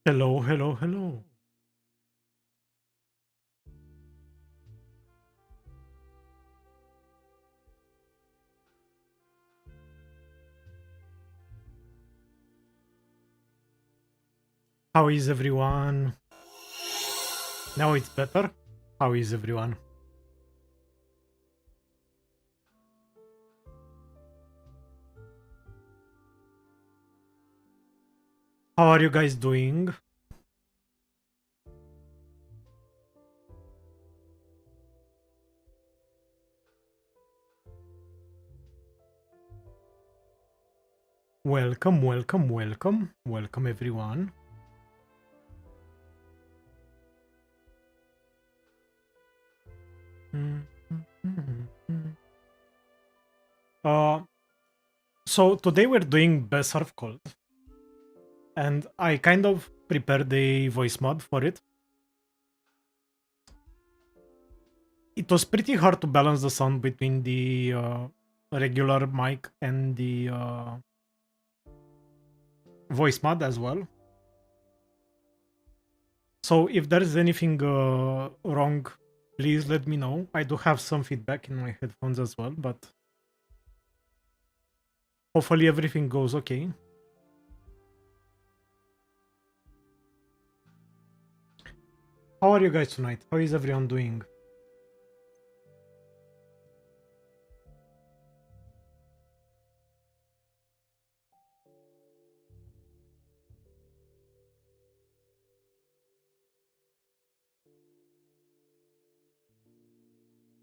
Hello, hello, hello. How is everyone? Now it's better. How is everyone? How are you guys doing? Welcome, welcome, welcome. Welcome everyone. Mm, mm, mm, mm. Uh, so today we're doing Best Surf Cold, and I kind of prepared a voice mod for it. It was pretty hard to balance the sound between the regular mic and the voice mod as well. So if there is anything wrong, please let me know. I do have some feedback in my headphones as well, but hopefully everything goes okay. How are you guys tonight? How is everyone doing?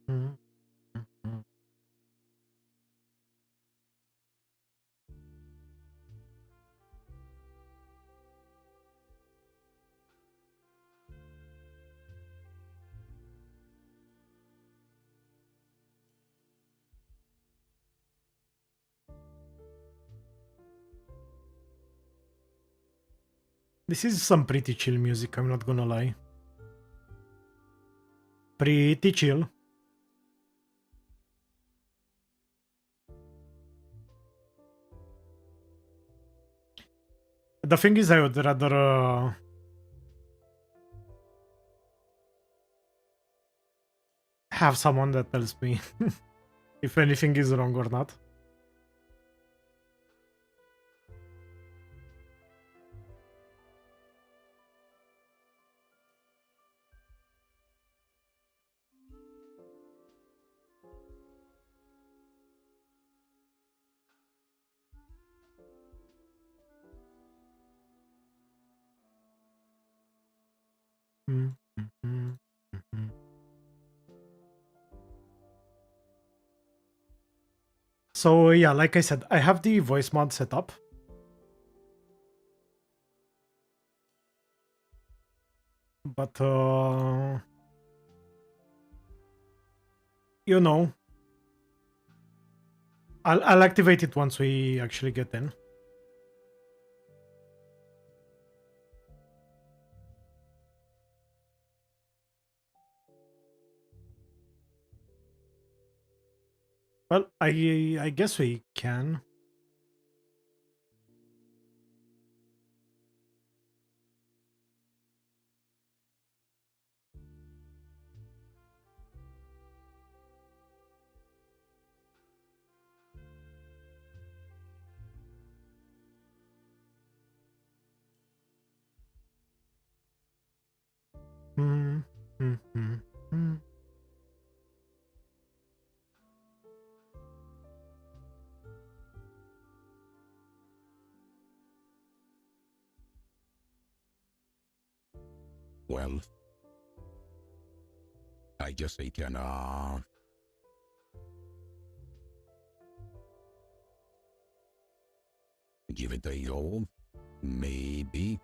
Mm, mm, mm. This is some pretty chill music, I'm not gonna lie. Pretty chill. The thing is, I would rather have someone that tells me if anything is wrong or not. Mm, mm, mm, mm, mm. So yeah, like I said, I have the voice mod set up, but you know, I'll activate it once we actually get in. Well, I guess we can. Mm, mm, mm, mm. Well, I guess I can give it a go. Maybe.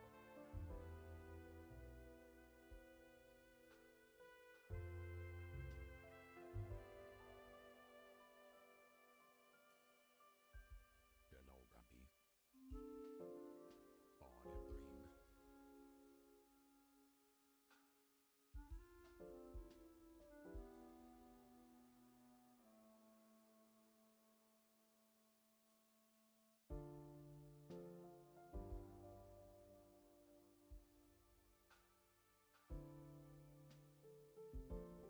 Hello, Gabby. How are you doing?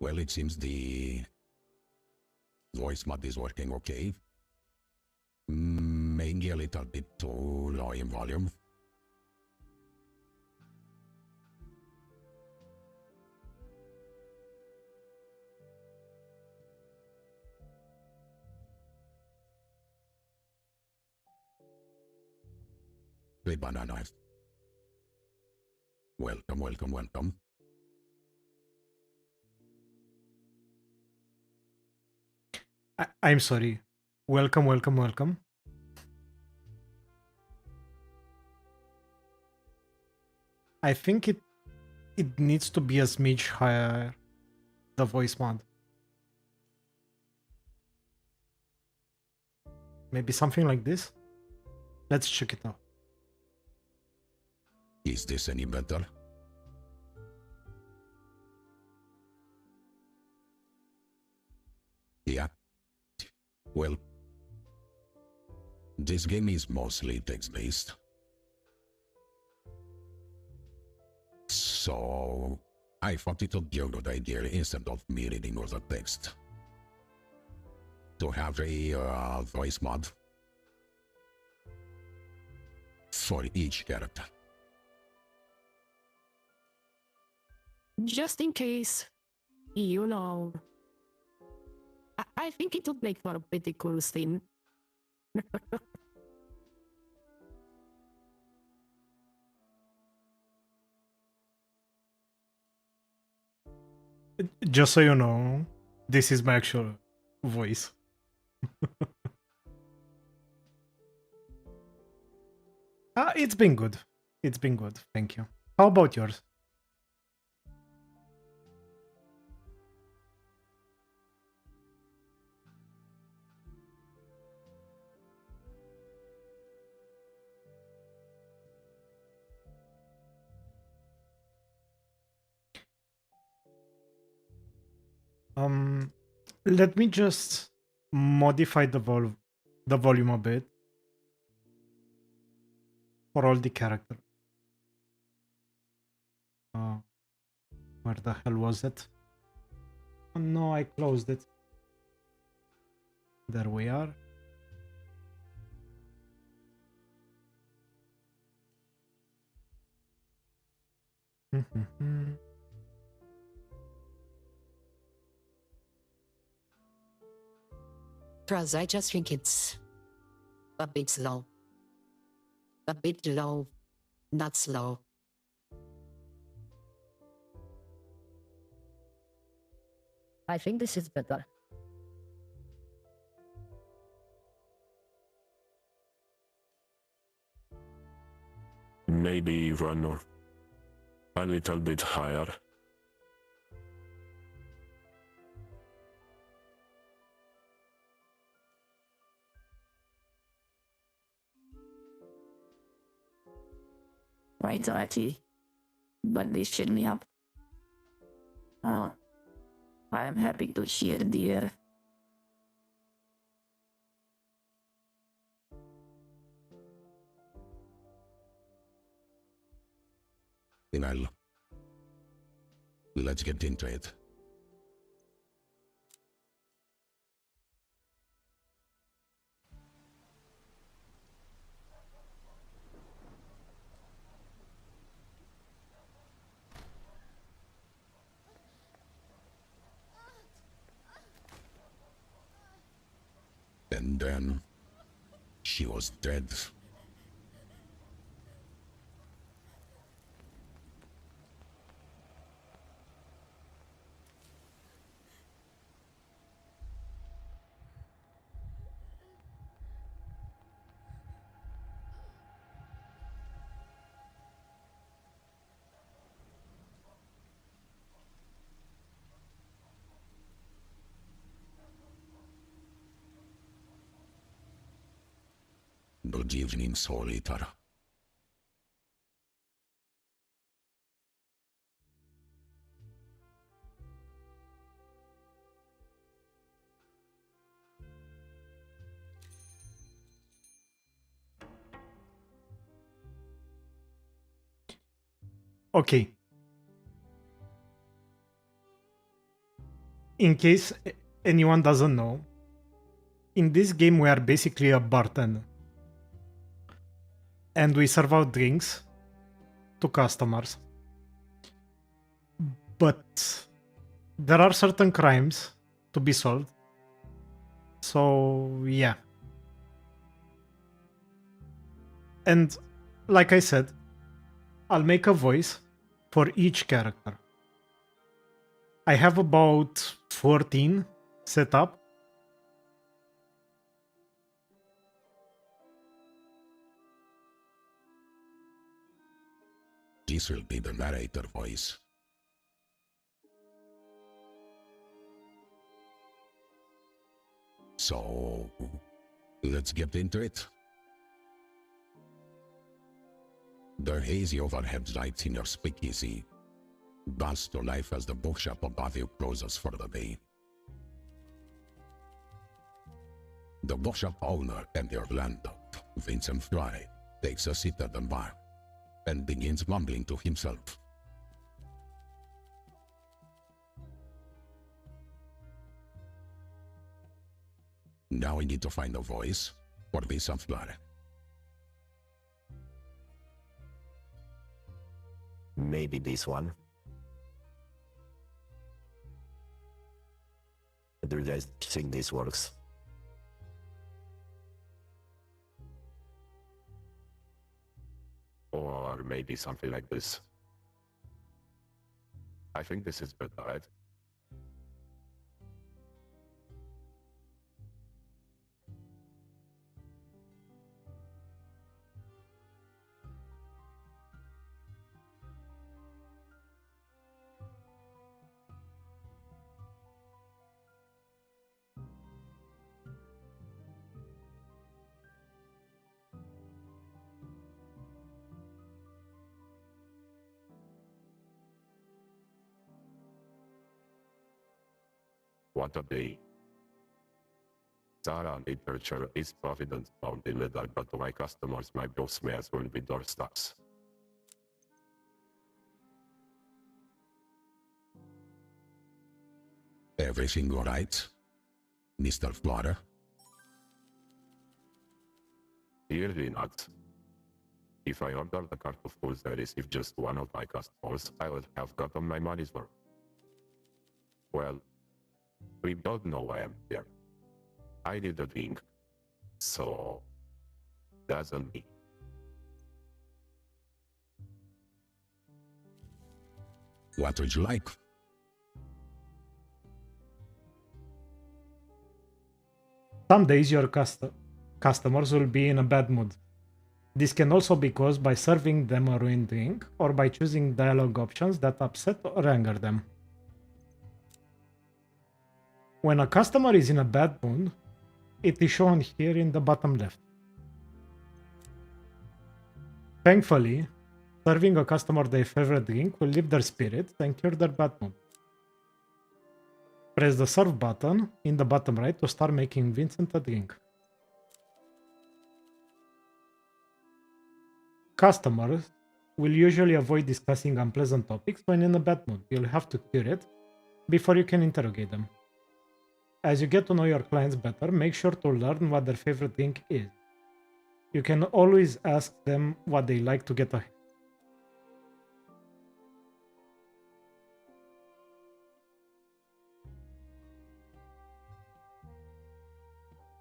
Well, it seems the voice mod is working okay. Maybe a little bit too low in volume. Hey, banana. Welcome, welcome, welcome. I'm sorry. Welcome, welcome, welcome. I think it needs to be a smidge higher, the voice mod. Maybe something like this? Let's check it out. Is this any better? Yeah. Well, this game is mostly text-based. So, I thought it would be a good idea, instead of me reading all the text, to have a voice mod for each character. Just in case, you know. I think it would make for a pretty cool scene. Just so you know, this is my actual voice. It's been good. It's been good. Thank you. How about yours? Let me just modify the volume a bit for all the characters. Where the hell was it? Oh, no, I closed it. There we are. Trust, I just think it's a bit slow. A bit low, not slow. I think this is better. Maybe even a little bit higher. Right, Archie. But this should me up. I am happy to hear, dear. Well, let's get into it. And then she was dead. Good evening, Soul Eater. Okay. in case anyone doesn't know, in this game we are basically a bartender. And we serve out drinks to customers. But there are certain crimes to be solved. So, yeah. And like I said, I'll make a voice for each character. I have about 14 set up. This will be the narrator voice. So, let's get into it. The hazy overhead lights in your speakeasy burst to life as the bookshop above you closes for the day. The bookshop owner and your landlord, Vincent Fry, takes a seat at the bar and begins mumbling to himself. Now we need to find a voice for Vincent Fry. Maybe this one. Do you guys think this works? Or maybe something like this. I think this is better, right? What a day. Sarah literature is providence found in little, but to my customers, my groceries will be doorstops. Everything all right, Mr. Flora? Clearly not. If I order the cart of foods I receive just one of my customers, I would have gotten my money's worth. Well, we don't know why I'm here. I need a drink, so doesn't me. What would you like? Some days your customers will be in a bad mood. This can also be caused by serving them a ruined drink or by choosing dialogue options that upset or anger them. When a customer is in a bad mood, it is shown here in the bottom left. Thankfully, serving a customer their favorite drink will lift their spirits and cure their bad mood. Press the serve button in the bottom right to start making Vincent a drink. Customers will usually avoid discussing unpleasant topics when in a bad mood. You'll have to cure it before you can interrogate them. As you get to know your clients better, make sure to learn what their favorite drink is. You can always ask them what they like to get ahead.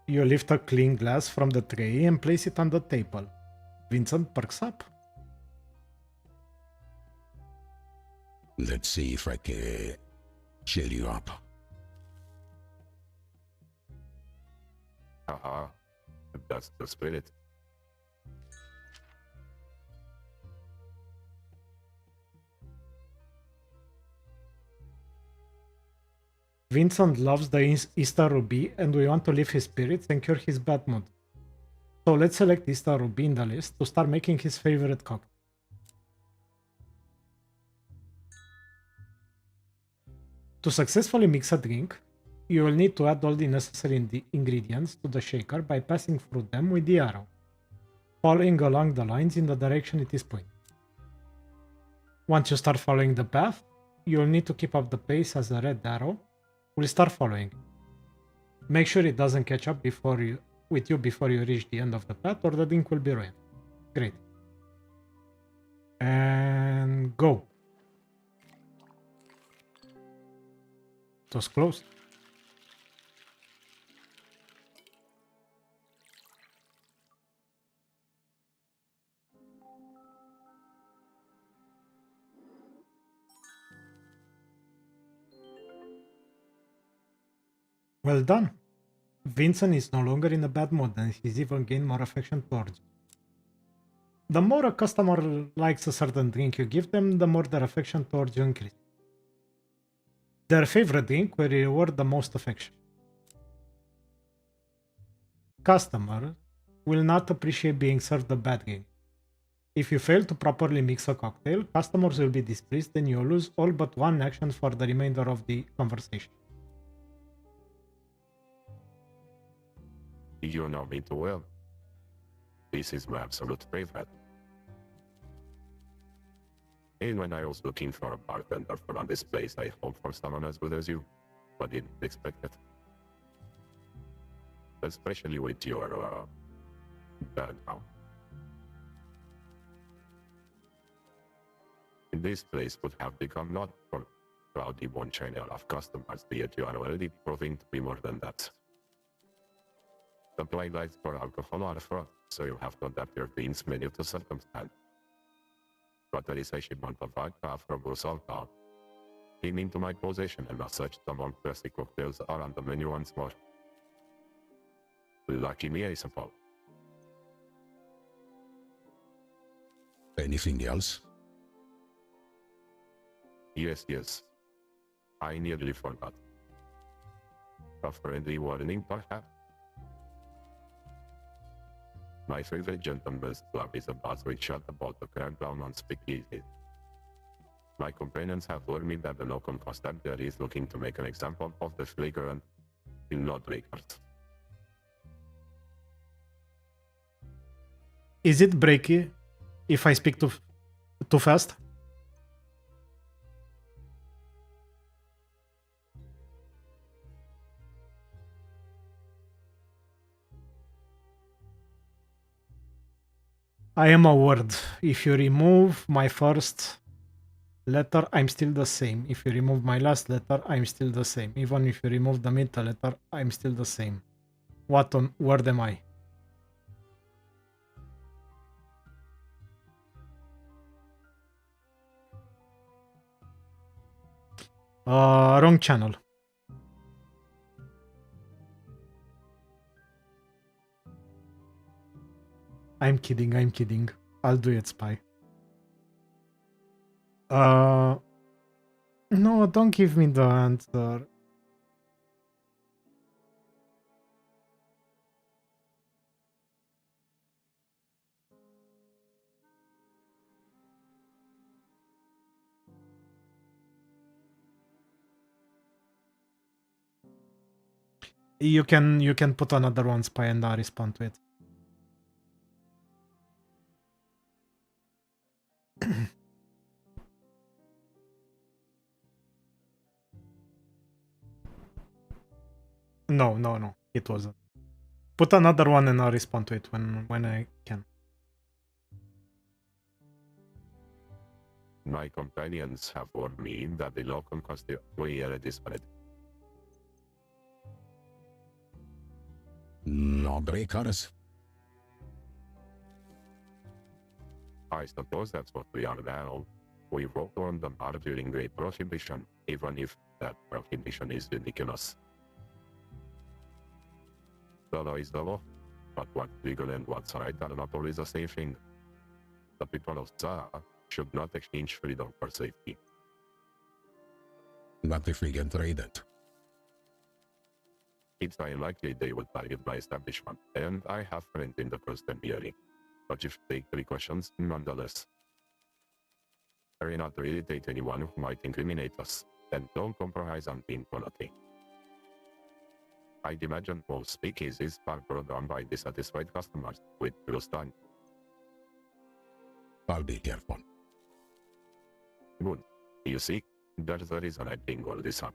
You lift a clean glass from the tray and place it on the table. Vincent perks up. Let's see if I can cheer you up. Haha, that's the spirit. Vincent loves the Easter Ruby and we want to lift his spirits and cure his bad mood. So let's select Easter Ruby in the list to start making his favorite cocktail. To successfully mix a drink, you will need to add all the necessary ingredients to the shaker by passing through them with the arrow, following along the lines in the direction it is pointing. Once you start following the path, you will need to keep up the pace as the red arrow will start following. Make sure it doesn't catch up with you before you reach the end of the path, or the link will be ruined. Great. And go. It was close. Well done. Vincent is no longer in a bad mood, and he's even gained more affection towards you. The more a customer likes a certain drink you give them, the more their affection towards you increases. Their favorite drink will reward the most affection. Customers will not appreciate being served a bad drink. If you fail to properly mix a cocktail, customers will be displeased and you'll lose all but one action for the remainder of the conversation. You know me too well. This is my absolute favorite. And when I was looking for a bartender for this place, I hoped for someone as good as you, but didn't expect it. Especially with your background. This place would have become not for cloudy one channel of customers, yet you are already proving to be more than that. The blind lights for alcohol are fraught, so you have to adapt your drinks menu to circumstance. But there is a shipment of vodka from Rusalka came into my possession, and as such, the more classic cocktails are on the menu once more. Lucky me, I suppose. Anything else? Yes. I nearly forgot. A friendly warning, perhaps? My favorite gentleman's club is a bus which shut about the crackdown on speakeasy. My companions have told me that the local constabulary is looking to make an example of the flagrant lawbreakers. Is it breaky if I speak too fast? I am a word. If you remove my first letter, I'm still the same. If you remove my last letter, I'm still the same. Even if you remove the middle letter, I'm still the same. What on word am I? Wrong channel. I'm kidding. I'll do it, Spy. No, don't give me the answer. You can put another one, Spy, and I'll respond to it. No, it wasn't. Put another one and I'll respond to it when I can. My companions have warned me that the local constabulary is spread. Lawbreakers? I suppose that's what we are now. We wrote on the bar during Great Prohibition, even if that prohibition is ridiculous. The law is the law, but what's legal and what's right are not always the same thing. The people of Zara should not exchange freedom for safety. What if we get raided? It's unlikely they would target my establishment, and I have friends in the constabulary. But you should take precautions nonetheless. Hurry not to irritate anyone who might incriminate us, and don't compromise on being quality. I'd imagine most speakeasies are brought on by dissatisfied customers with close time. I'll be careful. Good. You see, there's a reason I bring all this up.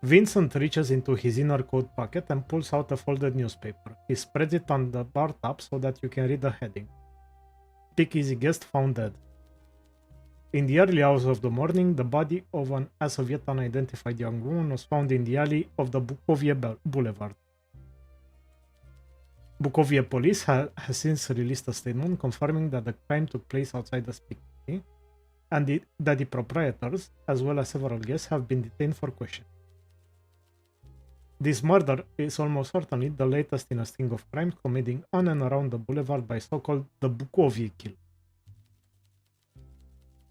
Vincent reaches into his inner coat pocket and pulls out a folded newspaper. He spreads it on the bar top so that you can read the heading. Speakeasy guest found dead. In the early hours of the morning, the body of an as of yet unidentified young woman was found in the alley of the Bukovie Boulevard. Bukovie police has since released a statement confirming that the crime took place outside the speakeasy and that the proprietors, as well as several guests, have been detained for questioning. This murder is almost certainly the latest in a string of crimes committed on and around the boulevard by so-called the Bukovie Kill.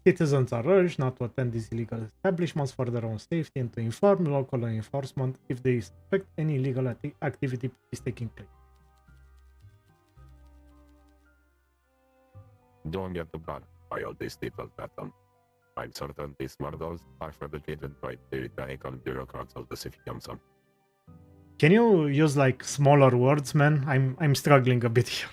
Citizens are urged not to attend these illegal establishments for their own safety and to inform local law enforcement if they suspect any illegal activity is taking place. Don't get bothered by all these little patterns. I'm certain these murders are fabricated by the tyrannical bureaucrats of the city council. Can you use like smaller words, man? I'm struggling a bit here.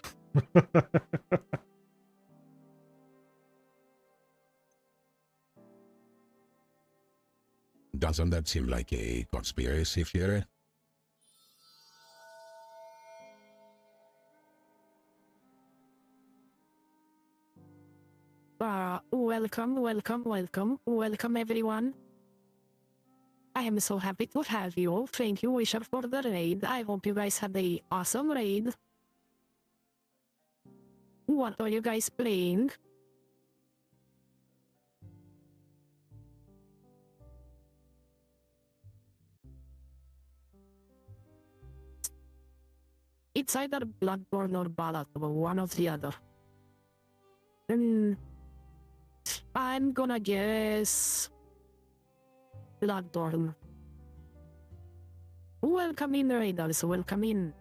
Doesn't that seem like a conspiracy theory? Welcome everyone. I am so happy to have you. Thank you, Wisher, for the raid. I hope you guys had a awesome raid. What are you guys playing? It's either Bloodborne or Ballad, one of the other. I'm gonna guess Bloodborne. Welcome in, Raiders, welcome in.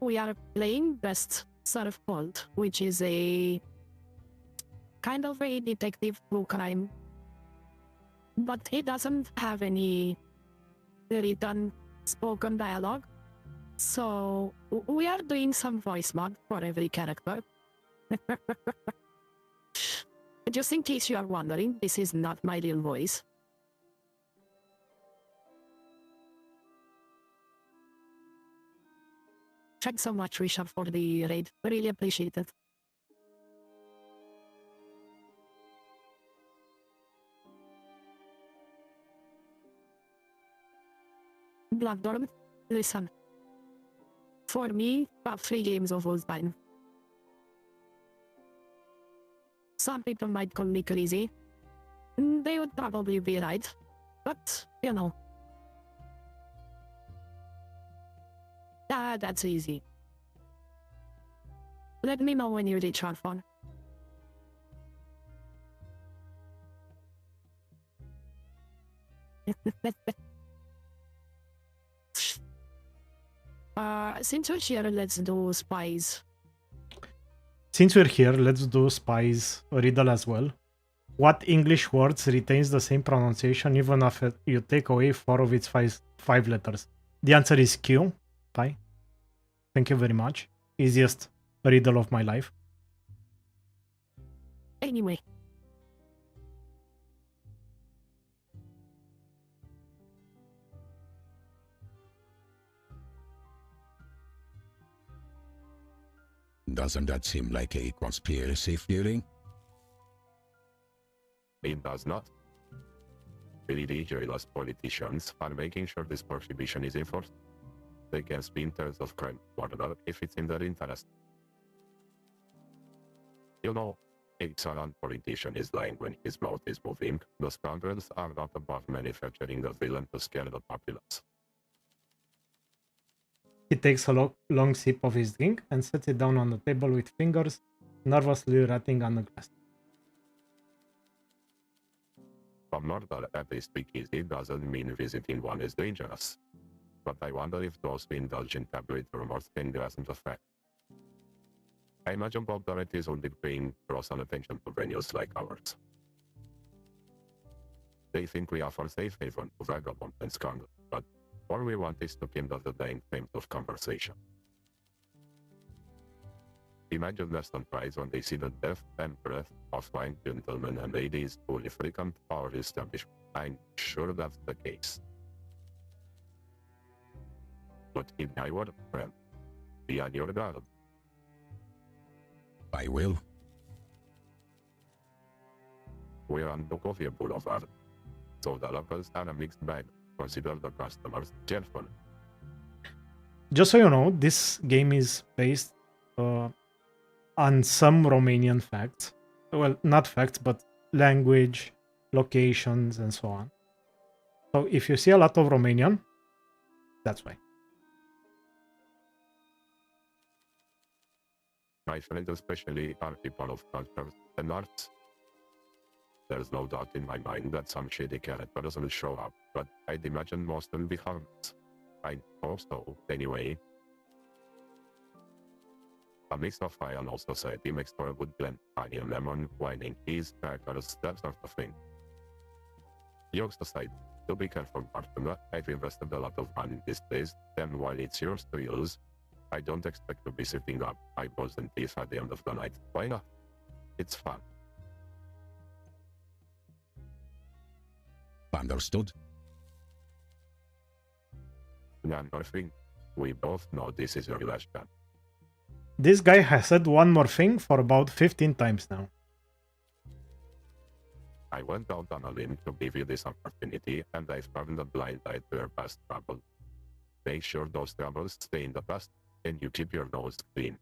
We are playing Best Surf Vault, which is a kind of a detective true crime, but it doesn't have any written spoken dialogue. So we are doing some voice mod for every character. Just in case you are wondering, this is not my real voice. Thanks so much, Rishabh, for the raid. Really appreciate it. Bloodborne, listen. For me, top 3 games of all time. Some people might call me crazy. They would probably be right. But, you know. That's easy. Let me know when you reach your phone. Since we're here, let's do spies. Since we're here, let's do spies riddle as well. What English words retains the same pronunciation even after you take away 4 of its 5 letters? The answer is Q. Bye. Thank you very much. Easiest riddle of my life. Anyway. Doesn't that seem like a conspiracy theory? It does not. Really dangerous politicians are making sure this prohibition is enforced. They can spin terms of crime murder if it's in their interest. You know, a silent politician is lying when his mouth is moving. The scoundrels are not above manufacturing a villain to scare the populace. He takes a long sip of his drink and sets it down on the table with fingers nervously rattling on the glass. A murder at a speakeasy doesn't mean visiting one is dangerous. But I wonder if those who indulge in tabloid rumors can grasp the fact. I imagine Bob Durrett is only paying close attention to venues like ours. They think we offer safe haven to vagabonds and scoundrels, but all we want is to kindle the dying flames of conversation. Imagine their surprise when they see the depth and breadth of fine gentlemen and ladies who frequent our establishment. I'm sure that's the case. But if I were a friend, be on your guard. I will. We're on the coffee boulevard, so the locals are a mixed bag. Consider the customers careful. Just so you know, this game is based on some Romanian facts. Well, not facts, but language, locations, and so on. So if you see a lot of Romanian, that's why. My friends especially are people of cultures and arts. There's no doubt in my mind that some shady characters will show up, but I'd imagine most will be harmless. I hope so, anyway. A mix of fire and society makes for a good blend. Honey and lemon, whining, cheese, crackers, that sort of thing. Jokes aside, do be careful, partner. I've invested a lot of money in this place, and while it's yours to use, I don't expect to be sitting up eyeballs and teeth at the end of the night. Why not? It's fun. Understood? Another thing, we both know this is your last chance. This guy has said one more thing for about 15 times now. I went out on a limb to give you this opportunity, and I've turned a blind eye to your past trouble. Make sure those troubles stay in the past, and you keep your nose clean.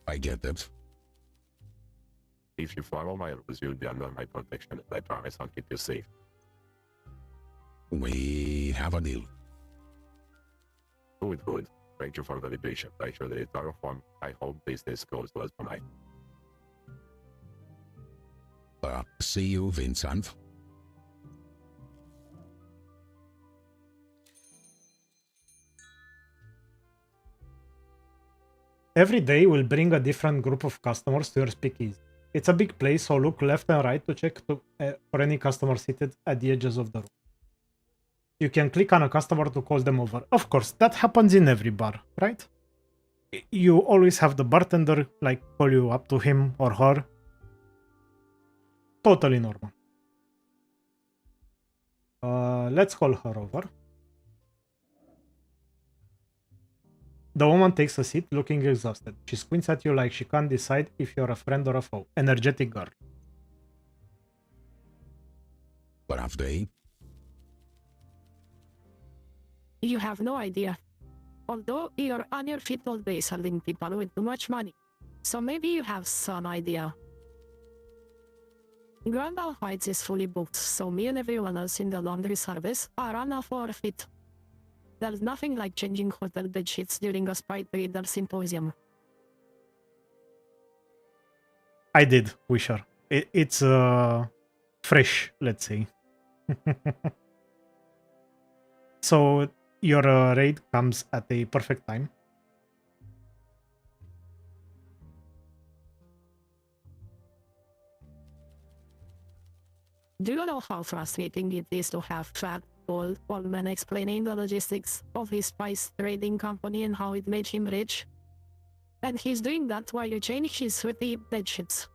I get it. If you follow my rules, you'll be under my protection, and I promise I'll keep you safe. We have a deal. Good. Thank you for the libation. I should terraform. I hope business goes well tonight. See you, Vincent. Every day will bring a different group of customers to your speakeasy. It's a big place, so look left and right to check for any customer seated at the edges of the room. You can click on a customer to call them over. Of course, that happens in every bar, right? You always have the bartender call you up to him or her. Totally normal. Let's call her over. The woman takes a seat, looking exhausted. She squints at you like she can't decide if you're a friend or a foe. Energetic girl. Rough day. You have no idea. Although you're on your feet all day selling people with too much money. So maybe you have some idea. Grandal Heights is fully booked, so me and everyone else in the laundry service are on a forfeit. There's nothing like changing hotel bed sheets during a Sprite Reader symposium. I did, Wisher. It's fresh, let's say. So your raid comes at a perfect time. Do you know how frustrating it is to have fat, old man explaining the logistics of his spice trading company and how it made him rich? And he's doing that while you change his sweaty bedsheets.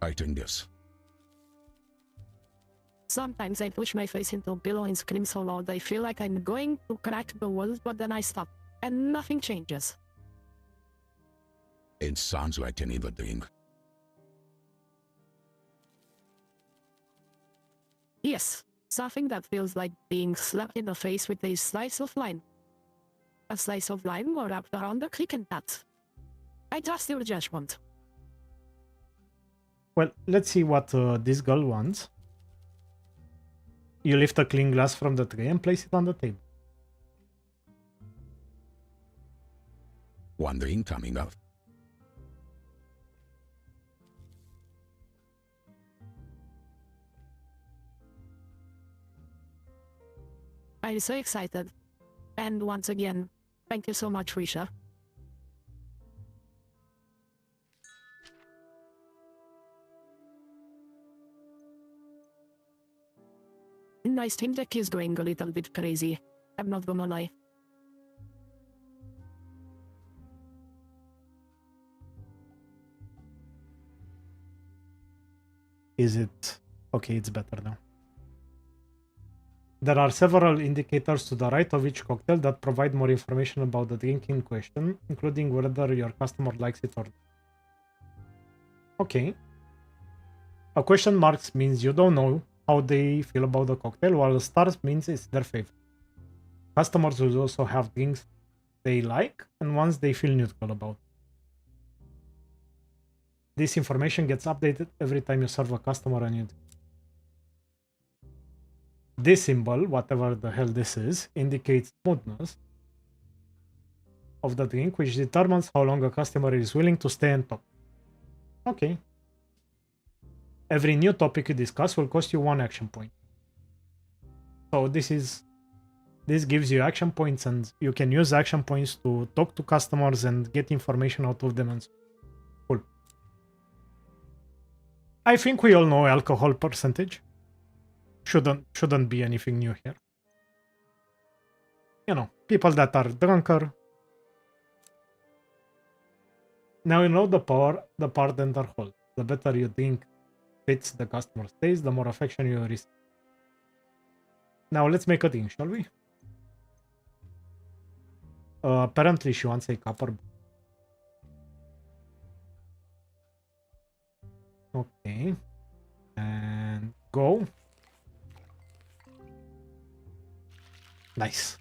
I think this. Sometimes I push my face into a pillow and scream so loud I feel like I'm going to crack the walls, but then I stop, and nothing changes. It sounds like an evil thing. Yes, something that feels like being slapped in the face with a slice of lime. A slice of lime wrapped around a cricket bat. I trust your judgment. Well, let's see what this girl wants. You lift a clean glass from the tray and place it on the table. One drink coming up. I'm so excited. And once again, thank you so much, Risha. My Steam Deck is going a little bit crazy. I'm not gonna lie. Is it... Okay, it's better now. There are several indicators to the right of each cocktail that provide more information about the drink in question, including whether your customer likes it or not. Okay. A question marks means you don't know how they feel about the cocktail, while a stars means it's their favorite. Customers will also have drinks they like and ones they feel neutral about. This information gets updated every time you serve a customer a new drink. This symbol, whatever the hell this is, indicates smoothness of the drink, which determines how long a customer is willing to stay and talk. Okay. Every new topic you discuss will cost you 1 action point. So this gives you action points, and you can use action points to talk to customers and get information out of them and so. Cool. I think we all know alcohol percentage. Shouldn't be anything new here. You know, people that are drunker. Now you know the bartender hold. The better you drink fits the customer's taste, the more affection you receive. Now let's make a drink, shall we? Apparently she wants a copper. Okay. And go. Nice.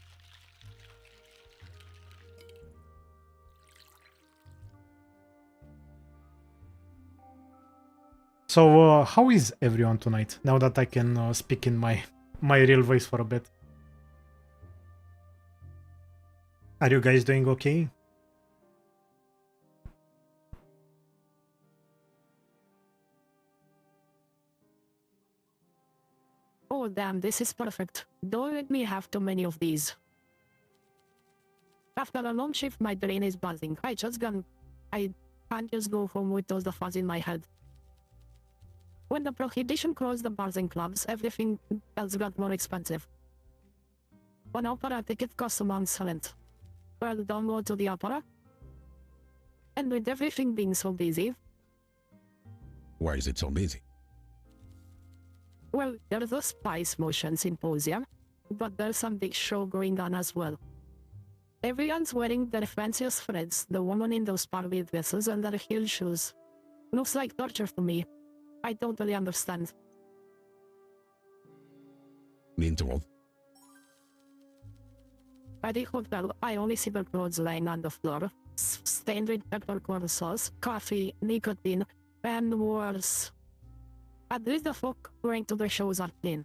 So, how is everyone tonight? Now that I can speak in my real voice for a bit. Are you guys doing okay? Oh damn, this is perfect. Don't let me have too many of these. After a long shift, my brain is buzzing. I can't just go home with all the fuzz in my head. When the prohibition closed the bars and clubs, everything else got more expensive. An opera ticket costs a month's rent. Well, don't go to the opera. And with everything being so busy, Why is it so busy? well, there's a Spice Motion Symposium, but there's some big show going on as well. Everyone's wearing their fanciest threads, the woman in those Barbie dresses and their heel shoes. Looks like torture to me. I totally understand. Mean to all? At the hotel, I only see the clothes lying on the floor, stained with peppercorn sauce, coffee, nicotine, and worse. At least the folk going to the shows are clean.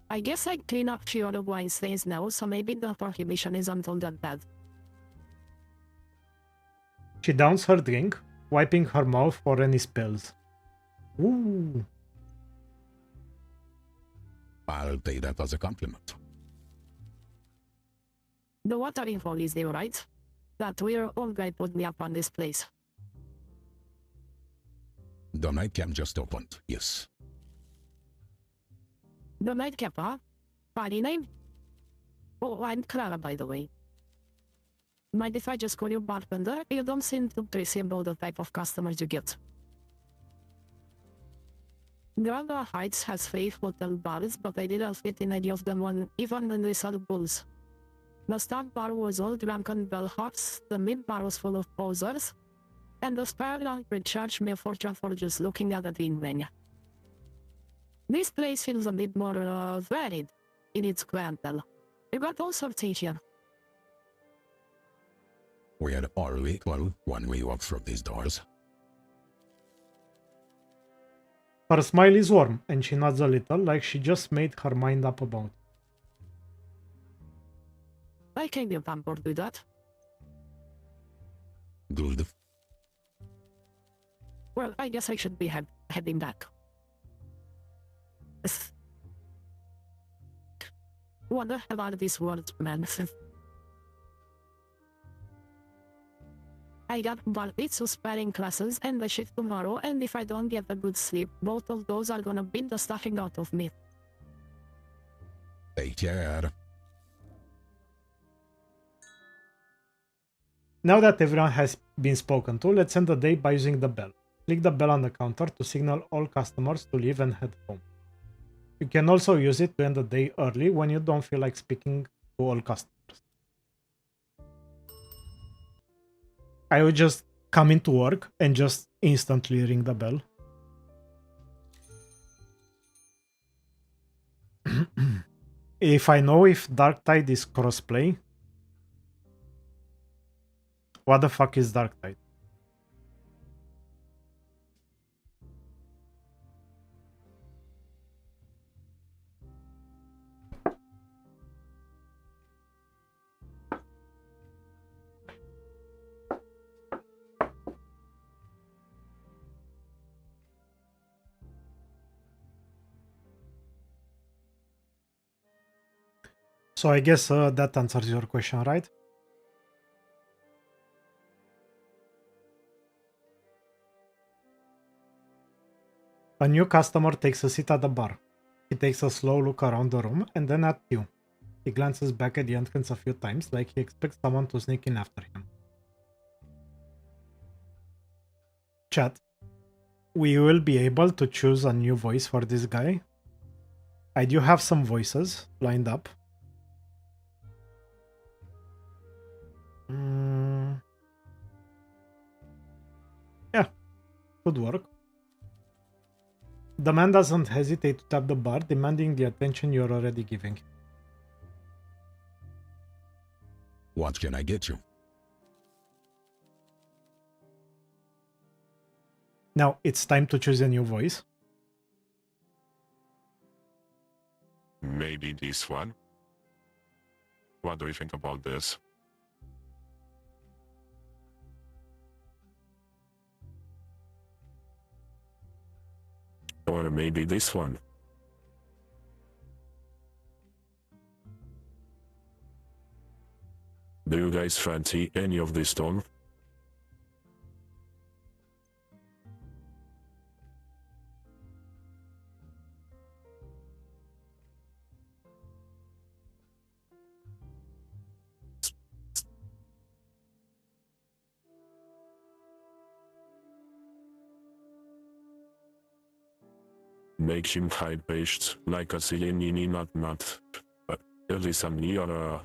I guess I clean up few other wine stains now, so maybe the prohibition isn't all that bad. She downs her drink, wiping her mouth for any spills. Ooh. I'll take that as a compliment. The watering hole is there, right? That weird old guy put me up on this place. The nightcap just opened, yes. The nightcap, huh? Funny name? Oh, I'm Clara, by the way. Mind if I just call you bartender? You don't seem too crazy about the type of customers you get. Granda Heights has 3 hotel bars, but I didn't fit in any of them even when they sold booze. The start bar was all drunken bellhops, the mid bar was full of posers, and the spare would charge me a fortune for just looking at the drink menu. This place feels a bit more varied in its clientele. You got all sorts here. We are all equal when we walk through these doors. Her smile is warm, and she nods a little, like she just made her mind up about it. I can get on board with that. Good. Well, I guess I should be heading back. What the hell are these words, man? I got Barbitsu spelling classes and the shift tomorrow, and if I don't get a good sleep, both of those are gonna beat the stuffing out of me. Take care. Now that everyone has been spoken to, let's end the day by using the bell. Click the bell on the counter to signal all customers to leave and head home. You can also use it to end the day early when you don't feel like speaking to all customers. I would just come into work and just instantly ring the bell. If I know if Dark Tide is crossplay, what the fuck is Dark Tide? So I guess that answers your question, right? A new customer takes a seat at the bar. He takes a slow look around the room and then at you. He glances back at the entrance a few times like he expects someone to sneak in after him. Chat. We will be able to choose a new voice for this guy. I do have some voices lined up. Yeah, could work. The man doesn't hesitate to tap the bar, demanding the attention you're already giving. What can I get you? Now it's time to choose a new voice. Maybe this one? What do you think about this? Or maybe this one? Do you guys fancy any of this tone? Make him high-pitched, like a silly not. Listen here,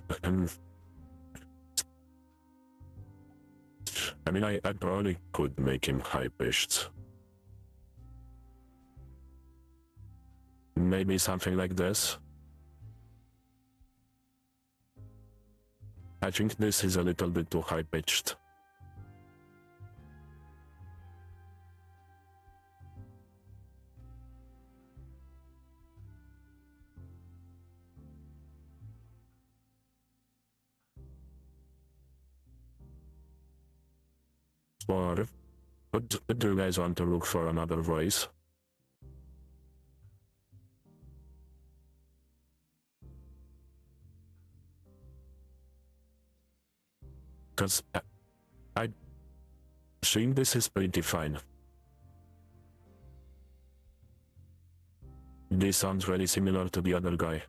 I mean, I probably could make him high-pitched. Maybe something like this? I think this is a little bit too high-pitched. Or do you guys want to look for another voice? Cause I think this is pretty fine. This sounds very similar to the other guy.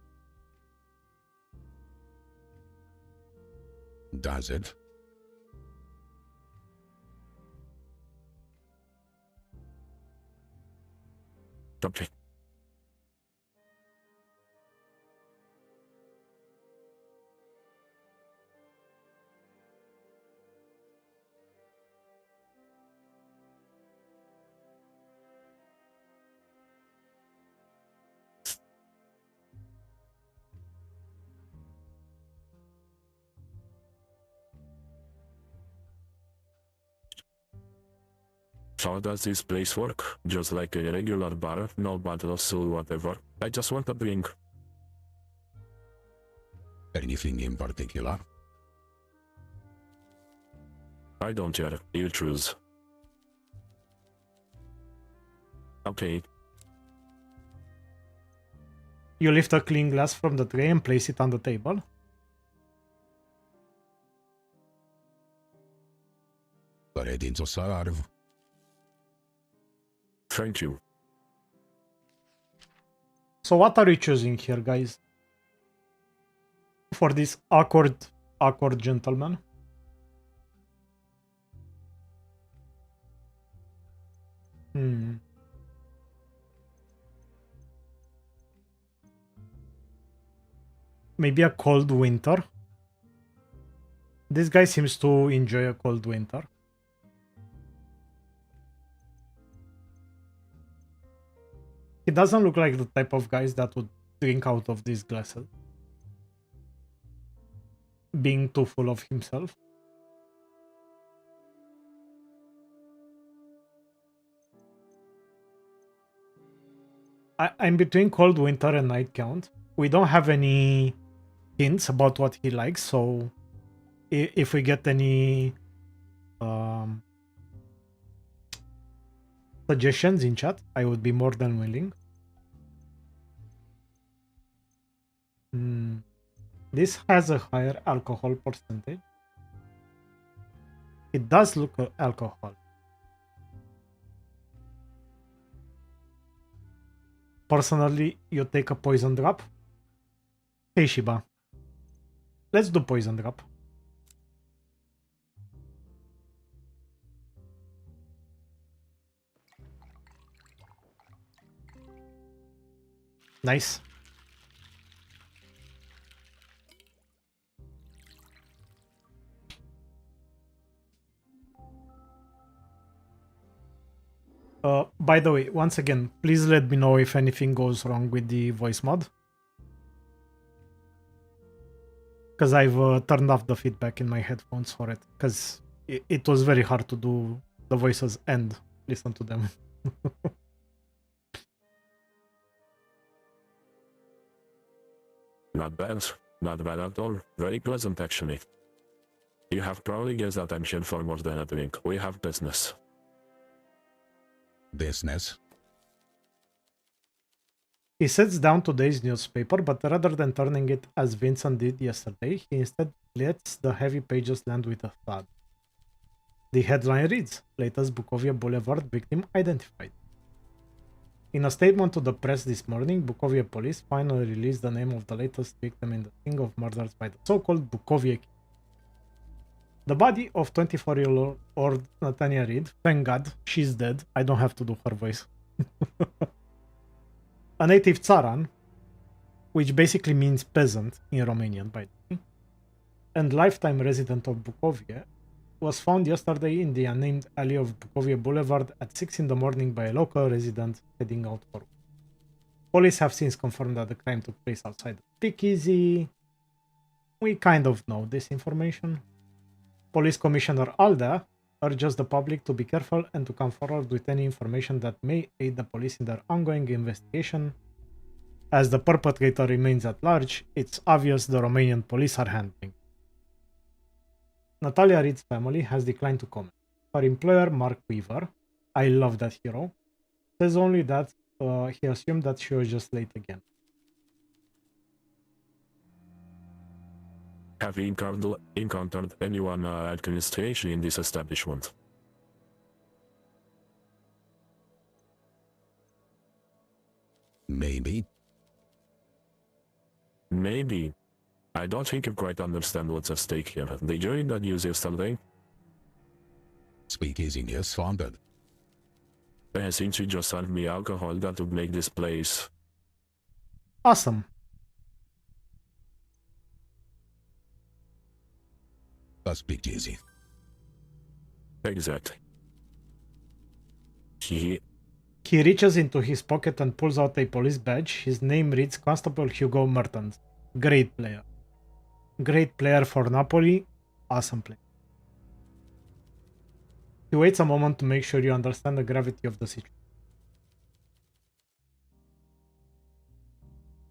Does it? Okay. How does this place work? Just like a regular bar, no bottles or whatever. I just want a drink. Anything in particular? I don't care. You choose. Okay. You lift a clean glass from the tray and place it on the table. Ready to serve. Thank you. So what are you choosing here, guys? For this awkward gentleman? maybe a cold winter. This guy seems to enjoy a cold winter. He doesn't look like the type of guys that would drink out of these glasses. Being too full of himself. I'm between cold winter and night count. We don't have any hints about what he likes, so if we get any suggestions in chat, I would be more than willing. This has a higher alcohol percentage. It does look alcohol. Personally, you take a poison drop. Hey Shiba, let's do poison drop. Nice. By the way, once again, please let me know if anything goes wrong with the voice mod. Because I've turned off the feedback in my headphones for it. Because it was very hard to do the voices and listen to them. Not bad. Not bad at all. Very pleasant, actually. You have probably guessed attention for more than a drink. We have business. Business? He sets down today's newspaper, but rather than turning it as Vincent did yesterday, he instead lets the heavy pages land with a thud. The headline reads, latest Bukovia Boulevard victim identified. In a statement to the press this morning, Bukovia police finally released the name of the latest victim in the string of murders by the so-called Bukovia Kid. The body of 24-year-old Natania Reed, thank God, she's dead, I don't have to do her voice. A native Tsaran, which basically means peasant in Romanian by the way, and lifetime resident of Bukovia, was found yesterday in the unnamed alley of Bukovia Boulevard at 6 in the morning by a local resident heading out for work. Police have since confirmed that the crime took place outside the speakeasy. We kind of know this information. Police Commissioner Alda urges the public to be careful and to come forward with any information that may aid the police in their ongoing investigation. As the perpetrator remains at large, it's obvious the Romanian police are handling. Natalia Reed's family has declined to comment. Her employer, Mark Weaver, I love that hero, says only that he assumed that she was just late again. Have you encountered anyone administration in this establishment? Maybe. Maybe. I don't think you quite understand what's at stake here. The jury that used yesterday? Speakeasy is funded. Since you just served me alcohol, that would make this place. Awesome. A speakeasy. Exactly. He reaches into his pocket and pulls out a police badge. His name reads Constable Hugo Mertens. Great player. Great player for Napoli. Awesome player. He waits a moment to make sure you understand the gravity of the situation.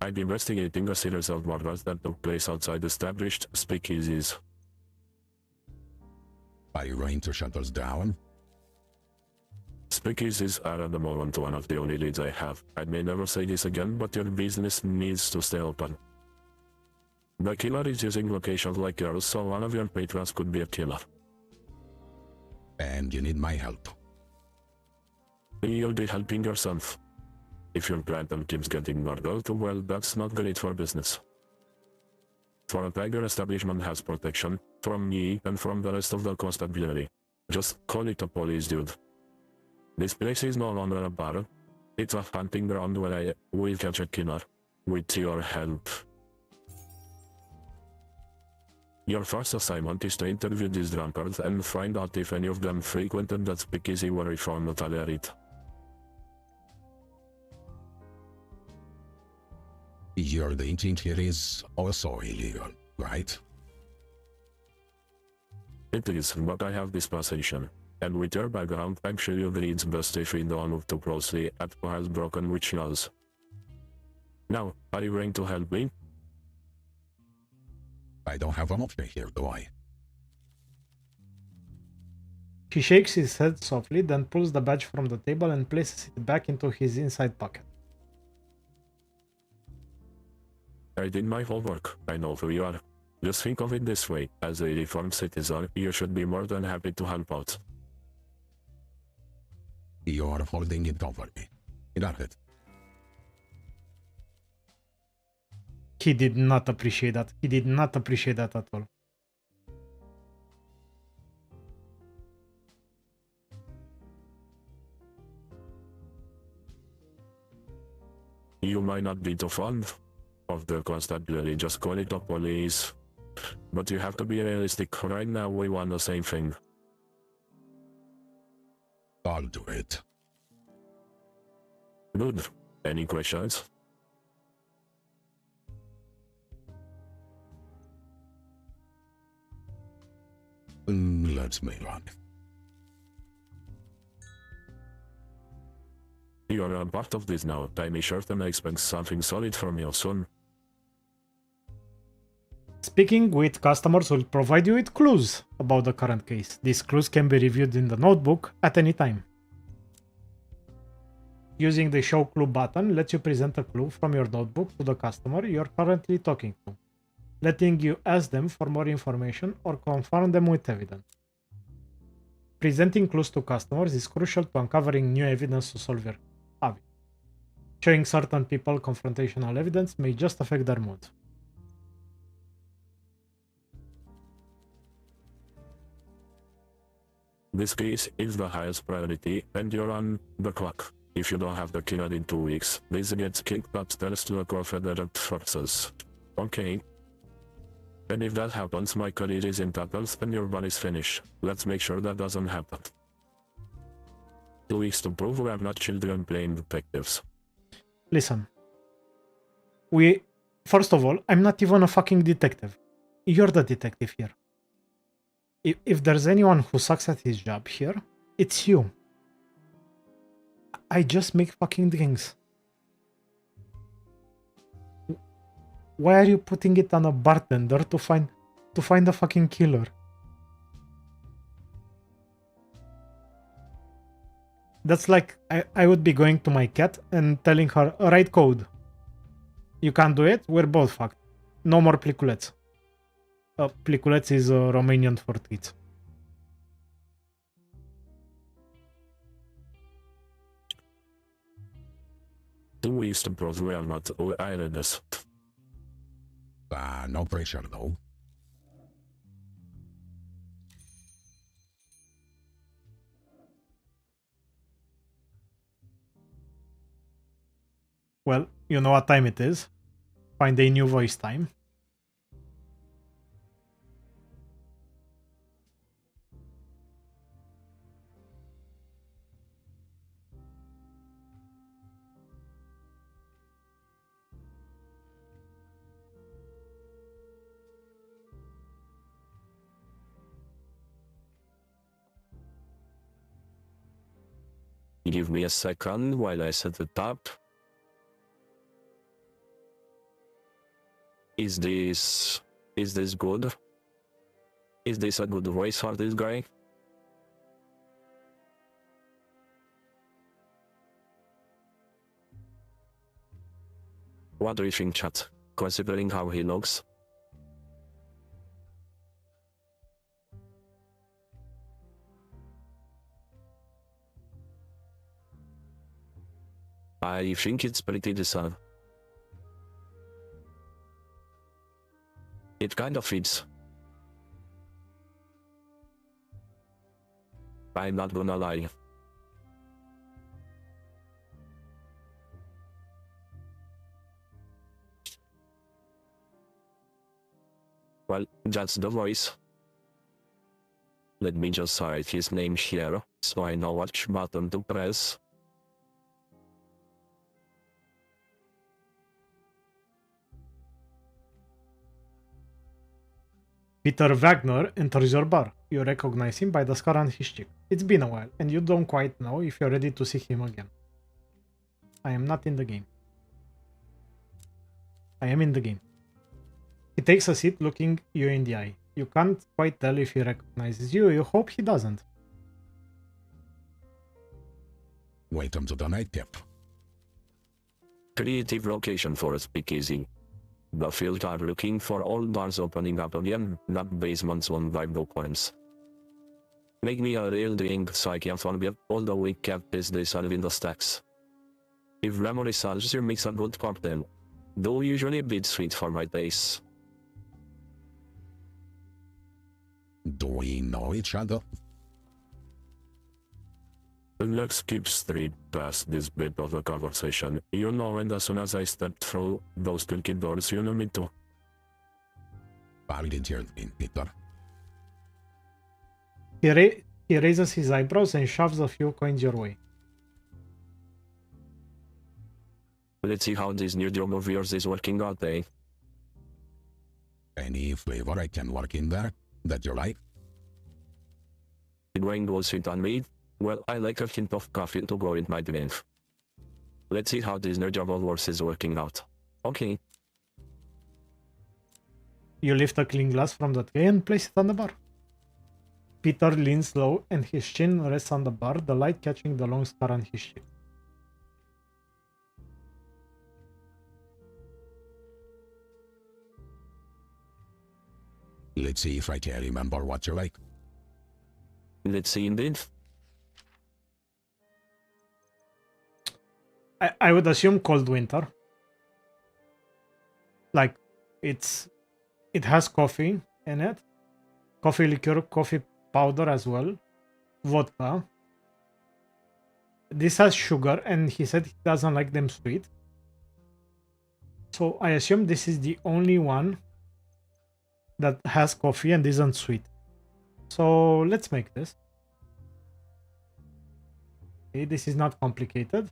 I'm investigating a series of murders that took place outside established speakeasies. Are you going to shut us down? Speakeasies are at the moment one of the only leads I have. I may never say this again, but your business needs to stay open. The killer is using locations like yours, so one of your patrons could be a killer. And you need my help. You'll be helping yourself. If your client keeps getting murdered, well, that's not great for business. For a tiger establishment has protection, from me and from the rest of the constabulary. Just call it a police, dude. This place is no longer a bar. It's a hunting ground where I will catch a killer. With your help. Your first assignment is to interview these drunkards and find out if any of them frequented that speakeasy where we found the Talerit. Your dating here is also illegal, right? It is, but I have this position. And with your background, I'm sure you'll read best if we don't move too closely at who has broken which laws. Now, are you going to help me? I don't have an option here, do I? He shakes his head softly, then pulls the badge from the table and places it back into his inside pocket. I did my homework. I know who you are. Just think of it this way. As a reformed citizen, you should be more than happy to help out. You're holding it over me. Got it. He did not appreciate that. He did not appreciate that at all. You might not be too fond of the constantly just call it the police. But you have to be realistic. Right now we want the same thing. I'll do it. Good. Any questions? Let's move on. You're a part of this now. Time is short and I expect something solid from you soon. Speaking with customers will provide you with clues about the current case. These clues can be reviewed in the notebook at any time. Using the Show Clue button lets you present a clue from your notebook to the customer you're currently talking to, letting you ask them for more information or confirm them with evidence. Presenting clues to customers is crucial to uncovering new evidence to solve your habit. Showing certain people confrontational evidence may just affect their mood. This case is the highest priority and you're on the clock. If you don't have the killer in 2 weeks, this gets kicked upstairs to the Confederate forces. Okay. And if that happens, my career is in tatters and your body's finished. Let's make sure that doesn't happen. 2 weeks to prove we are not children playing detectives. Listen. First of all, I'm not even a fucking detective. You're the detective here. If there's anyone who sucks at his job here, it's you. I just make fucking drinks. Why are you putting it on a bartender to find a fucking killer? That's like I would be going to my cat and telling her, write code. You can't do it, we're both fucked. No more pliculeț. Pliculeț is Romanian for tweets. Do we suppose we are not eyeliders? No pressure though. Well, you know what time it is. Find a new voice time. Give me a second while I set it up. Is this good? Is this a good voice for this guy? What do you think, chat? Considering how he looks? I think it's pretty decent. It kind of fits. I'm not gonna lie. Well, that's the voice. Let me just write his name here, so I know which button to press. Peter Wagner enters your bar. You recognize him by the scar on his cheek. It's been a while, and you don't quite know if you're ready to see him again. I am not in the game. I am in the game. He takes a seat, looking you in the eye. You can't quite tell if he recognizes you. You hope he doesn't. Welcome to the nightcap. Creative location for a speakeasy. The field are looking for all bars opening up again, not basements on vibe points. Make me a real drink so I can forget all the weak captives they serve in the stacks. If memory serves you mix a good cocktail, though usually a bit sweet for my taste. Do we know each other? Let's keep straight past this bit of the conversation. You know, and as soon as I stepped through those kinky doors, you know me too. I did your thing, Peter. He raises his eyebrows and shoves a few coins your way. Let's see how this new job of yours is working out, eh? Any flavor I can work in there that you like? Going all sweet on me? Well, I like a hint of coffee to go with my drink. Let's see how this new job of yours is working out. Okay. You lift a clean glass from the tray and place it on the bar. Peter leans low and his chin rests on the bar, the light catching the long scar on his cheek. Let's see if I can remember what you like. Let's see indeed. I would assume cold winter. Like, it has coffee in it. Coffee liqueur, coffee powder as well. Vodka. This has sugar, and he said he doesn't like them sweet. So I assume this is the only one that has coffee and isn't sweet. So let's make this. Okay, this is not complicated.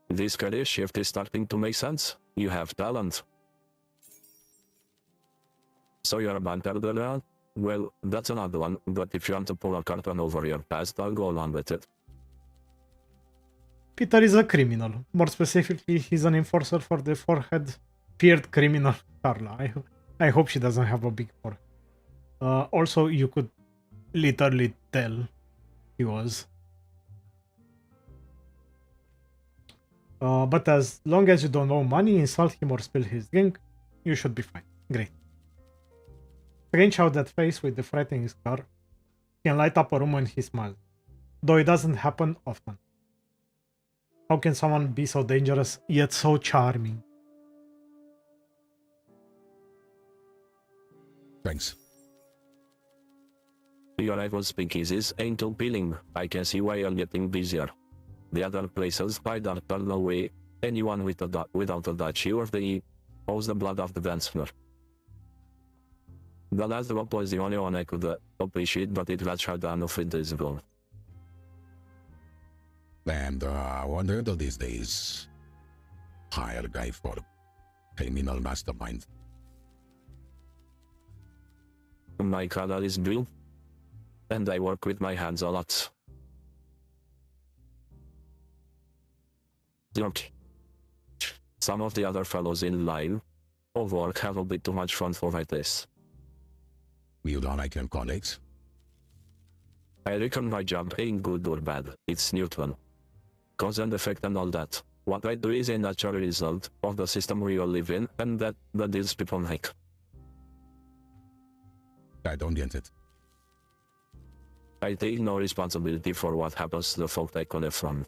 This career shift is starting to make sense. You have talent. So you're a banter. Well, that's another one, but if you want to pull a curtain over your past, I'll go along with it. Peter is a criminal. More specifically, he's an enforcer for the forehead-pierced criminal Carla. I hope she doesn't have a big forehead. Also, you could literally tell he was. But as long as you don't owe money, insult him or spill his drink, you should be fine. Great. Strange how that face with the frightening scar can light up a room when he smiles, though it doesn't happen often. How can someone be so dangerous yet so charming? Thanks. Your rival speakeasies ain't appealing. I can see why you're getting busier. The other places by that turn away anyone without a duchy or the owes the blood of the dancer. The last drop was the only one I could appreciate, but it was hard enough it is gone. And I wonder these days, hire a guy for criminal mastermind. My color is blue, and I work with my hands a lot. Look, some of the other fellows in line of work have a bit too much fun for like this. You don't like your colleagues? I reckon my job ain't good or bad, it's neutral. Cause and effect and all that. What I do is a natural result of the system we all live in, and that is people like. I don't get it. I take no responsibility for what happens to the folk I collect from.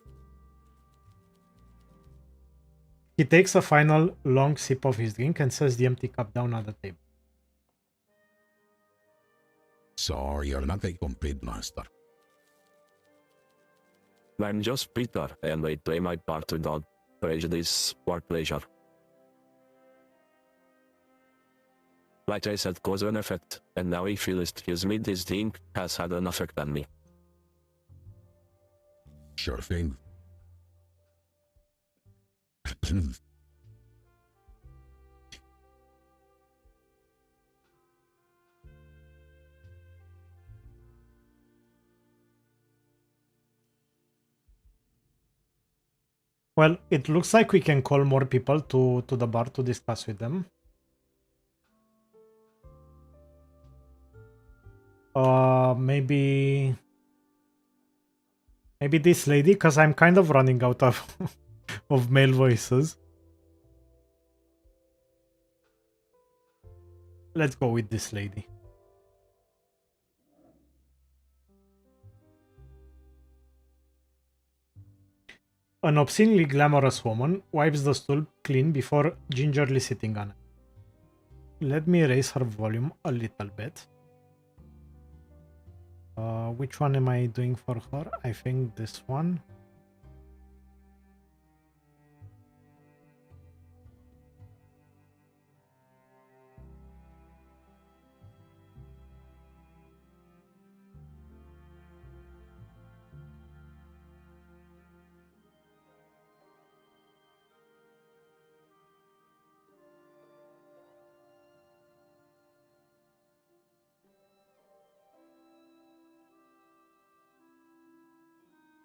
He takes a final long sip of his drink and sets the empty cup down on the table. So you're not a complete master. I'm just Peter, and I play my part without prejudice or pleasure. Like I said, cause and effect, and now I feel it. His me this drink has had an effect on me. Sure thing. Well, it looks like we can call more people to the bar to discuss with them. Maybe this lady, because I'm kind of running out of of male voices. Let's go with this lady. An obscenely glamorous woman wipes the stool clean before gingerly sitting on it. Let me raise her volume a little bit. Which one am I doing for her? I think this one.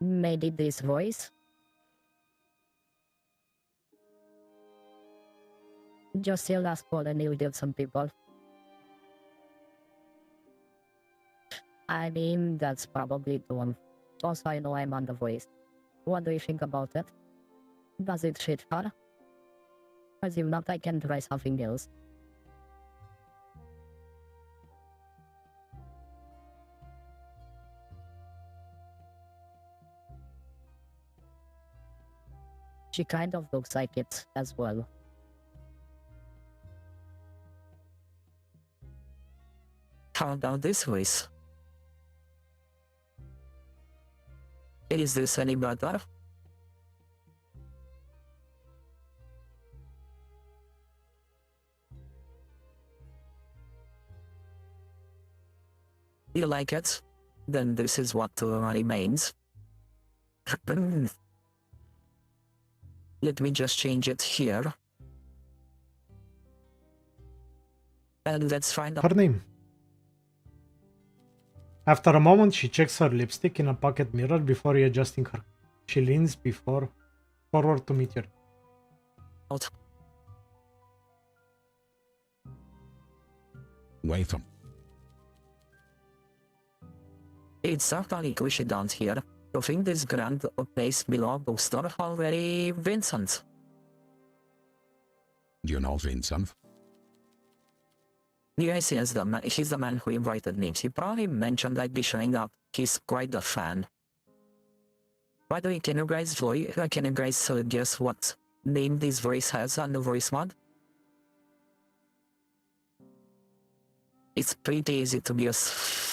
Maybe this voice? Just your last call and you did some people. I mean, that's probably the one. Also, I know I'm on the voice. What do you think about it? Does it fit her? As if not, I can try something else. She kind of looks like it as well. How about this voice? Is this any better? You like it? Then this is what remains. Let me just change it here. And let's find out. Her name. After a moment, she checks her lipstick in a pocket mirror before readjusting her. She leans forward to meet you. Wait. It's certainly cushy down here. You think this grand place belongs to Star already, Vincent? Do you know Vincent? Yes, he's the man who invited me. He probably mentioned I'd be showing up. He's quite a fan. By the way, can you guys guess what name this voice has on the Voicemod? It's pretty easy to guess.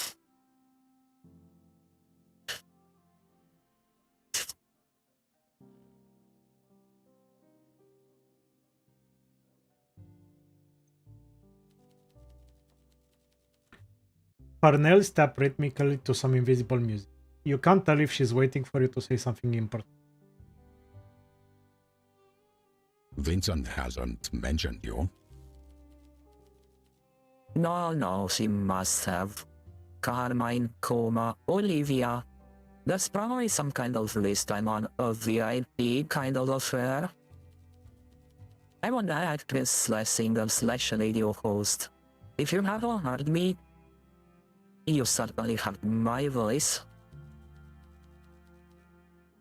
Her nails tap rhythmically to some invisible music. You can't tell if she's waiting for you to say something important. Vincent hasn't mentioned you. No, she must have. Carmine, Coma, Olivia. There's probably some kind of list I'm on, a VIP kind of affair. I'm an actress slash singer slash radio host. If you haven't heard me, you certainly have my voice.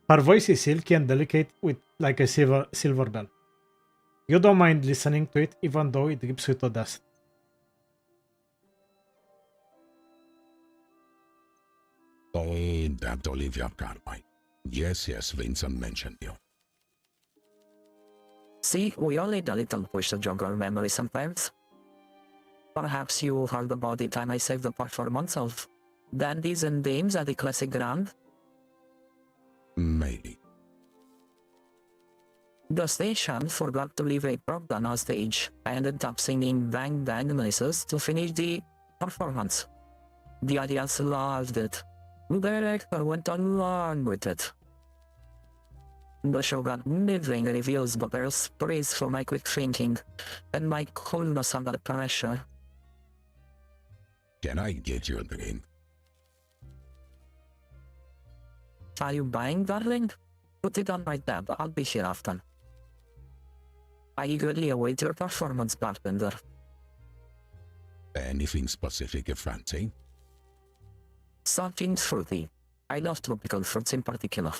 Her voice is silky and delicate with like a silver bell. You don't mind listening to it even though it drips with dust. Oh, that Olivia Carmine. Yes, Vincent mentioned you. See, we all need a little push to jog our memory sometimes. Perhaps you heard about the time I saved the performance of Dandies and Dames at the Classic Grand? Maybe. The station forgot to leave a prop on stage. I ended up singing Bang Bang Noises to finish the performance. The audience loved it. The director went along with it. The show got middling reviews, but there's praise for my quick thinking and my coolness under pressure. Can I get you a drink? Are you buying, darling? Put it on my tab, I'll be here often. I eagerly await your performance, bartender. Anything specific you fancy? Something fruity. I love tropical fruits in particular.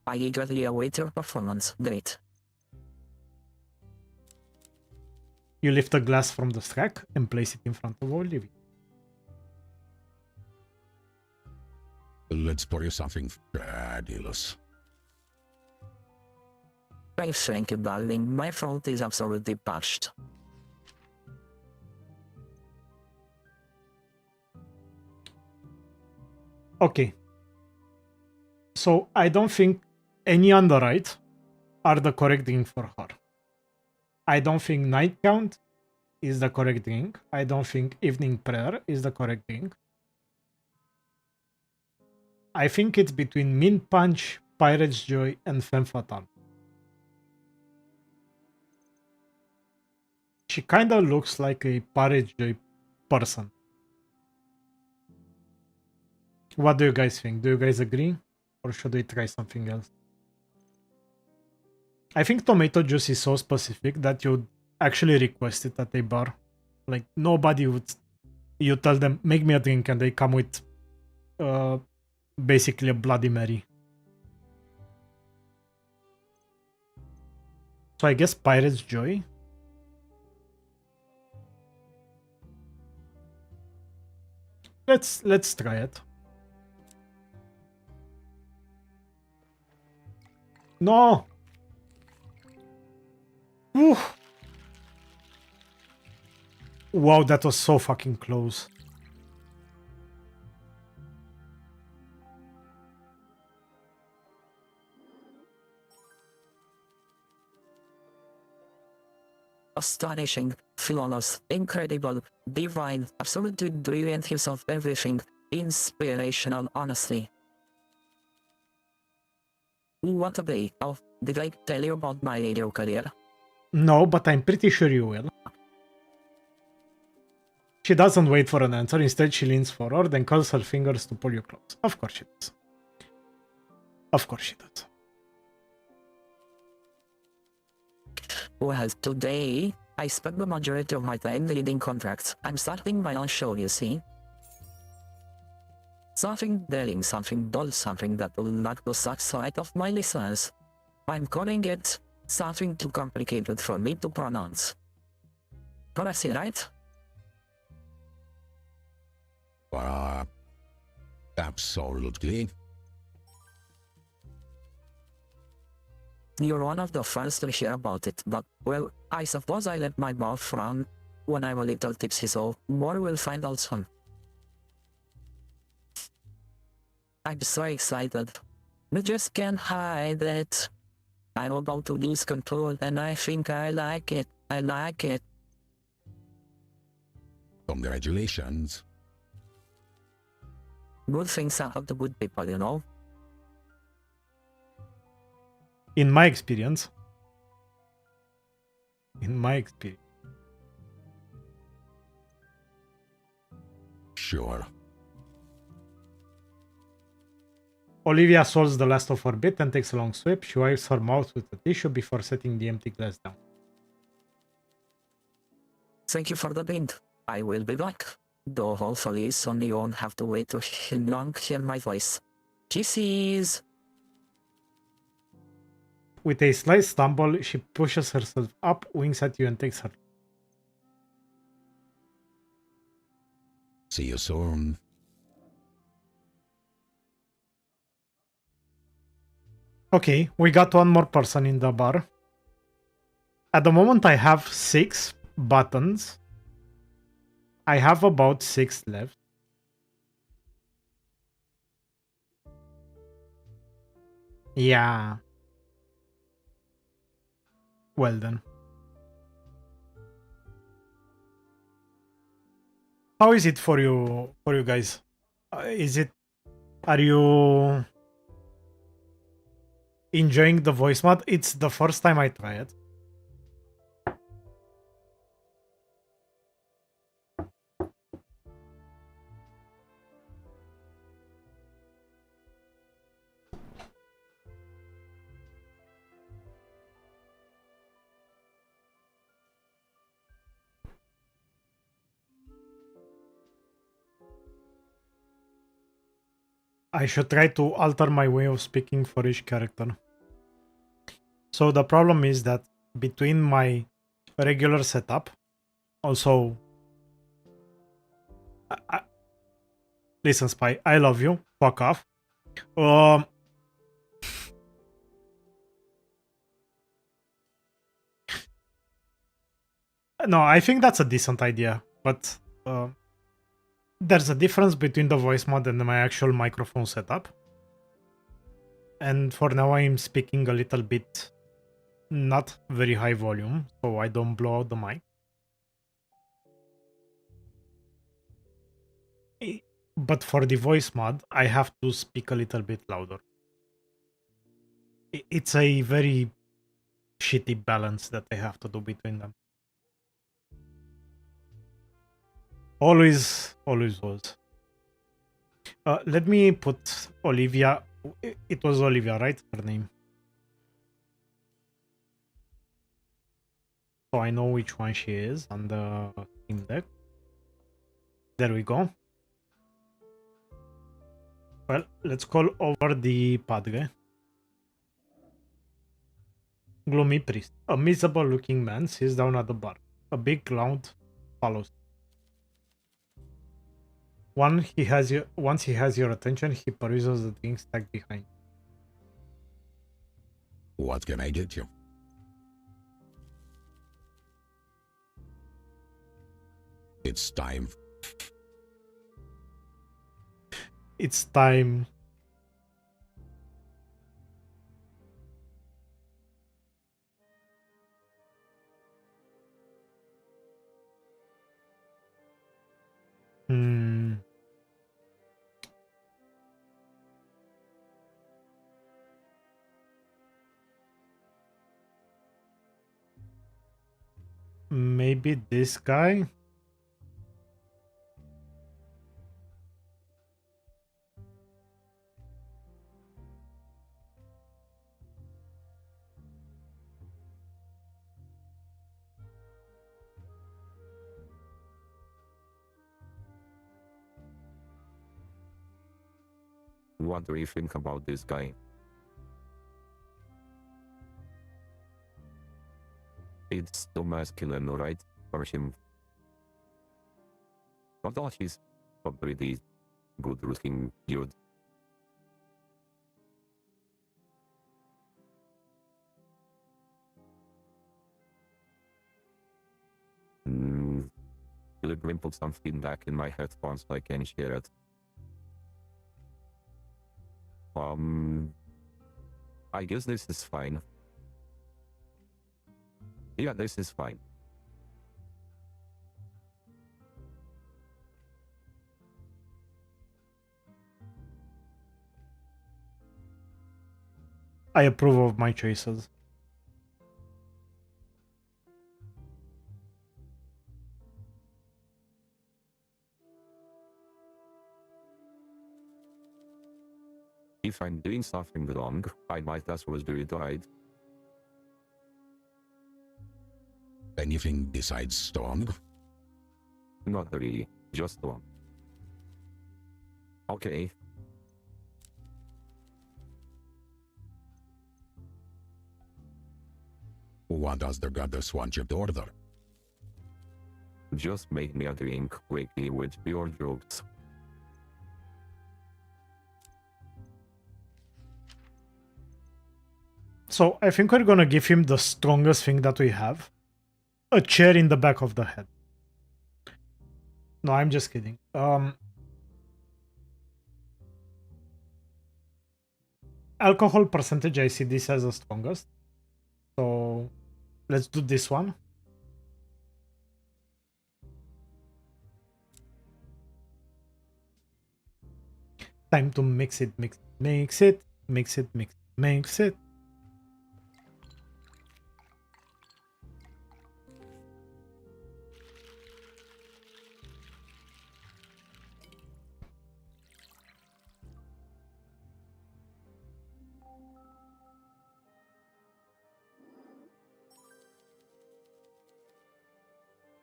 I eagerly await your performance. Great. You lift a glass from the stack and place it in front of Olivia. Let's pour you something fabulous. Thank you, darling. My throat is absolutely parched. Okay. So I don't think any underwrite are the correct drink for her. I don't think night count is the correct drink. I don't think evening prayer is the correct drink. I think it's between Mint Punch, Pirate's Joy, and Femme Fatale. She kind of looks like a Pirate's Joy person. What do you guys think? Do you guys agree? Or should we try something else? I think tomato juice is so specific that you'd actually request it at a bar. Like, nobody would... You tell them, make me a drink, and they come with basically a Bloody Mary. So I guess Pirate's Joy. Let's try it. No! Oof. Wow, that was so fucking close. Astonishing, flawless, incredible, divine, absolutely brilliant use of everything, inspirational, honestly. What a day. Oh, did I tell you about my radio career? No, but I'm pretty sure you will. She doesn't wait for an answer. Instead, she leans forward and curls her fingers to pull you close. Of course she does. Of course she does. Well, today, I spent the majority of my time reading contracts. I'm starting my own show, you see. Something daring, something dull, something that will knock the socks right off my listeners. I'm calling it something too complicated for me to pronounce. Correct, right? Absolutely. You're one of the first to hear about it, but, well, I suppose I let my mouth run when I'm a little tipsy, so more will find out soon. I'm so excited. I just can't hide it. I'm about to lose control, and I think I like it. I like it. Congratulations. Good things are of the good people, you know? In my experience. Sure. Olivia swallows the last of her bit and takes a long swig. She wipes her mouth with a tissue before setting the empty glass down. Thank you for the bid. I will be back. Though hopefully soon you won't have to wait to hear my voice. Kisses! With a slight stumble, she pushes herself up, winks at you, and takes her. See you soon. Okay, we got one more person in the bar. At the moment, I have 6 buttons. I have about 6 left. Yeah. Well then. How is it for you guys? Are you enjoying the voice mod? It's the first time I try it. I should try to alter my way of speaking for each character. So the problem is that between my regular setup, also, listen, Spy, I love you. Fuck off. No, I think that's a decent idea, but there's a difference between the voice mod and my actual microphone setup. And for now, I'm speaking a little bit not very high volume, so I don't blow out the mic. But for the voice mod, I have to speak a little bit louder. It's a very shitty balance that I have to do between them. Always was. Let me put Olivia. It was Olivia, right? Her name. So I know which one she is on the Steam Deck. There we go. Well, let's call over the padre. Gloomy priest. A miserable looking man sits down at the bar. A big cloud follows. Once he has your attention, he peruses the things stacked behind. What can I get you? It's time. It's time. Maybe this guy? What do you think about this guy? It's too masculine, right? For him. Although he's a pretty good looking dude. Will you put some feedback in my headphones so I can hear it? I guess this is fine. Yeah, this is fine. I approve of my choices. If I'm doing something wrong, I might as well do it right. Anything besides storm? Not really, just one. Okay. What does the goddess want you to order? Just make me a drink quickly with pure drugs. So I think we're gonna give him the strongest thing that we have. A chair in the back of the head. No, I'm just kidding. Alcohol percentage, I see this as the strongest. So let's do this one. Time to mix it, mix it, mix it.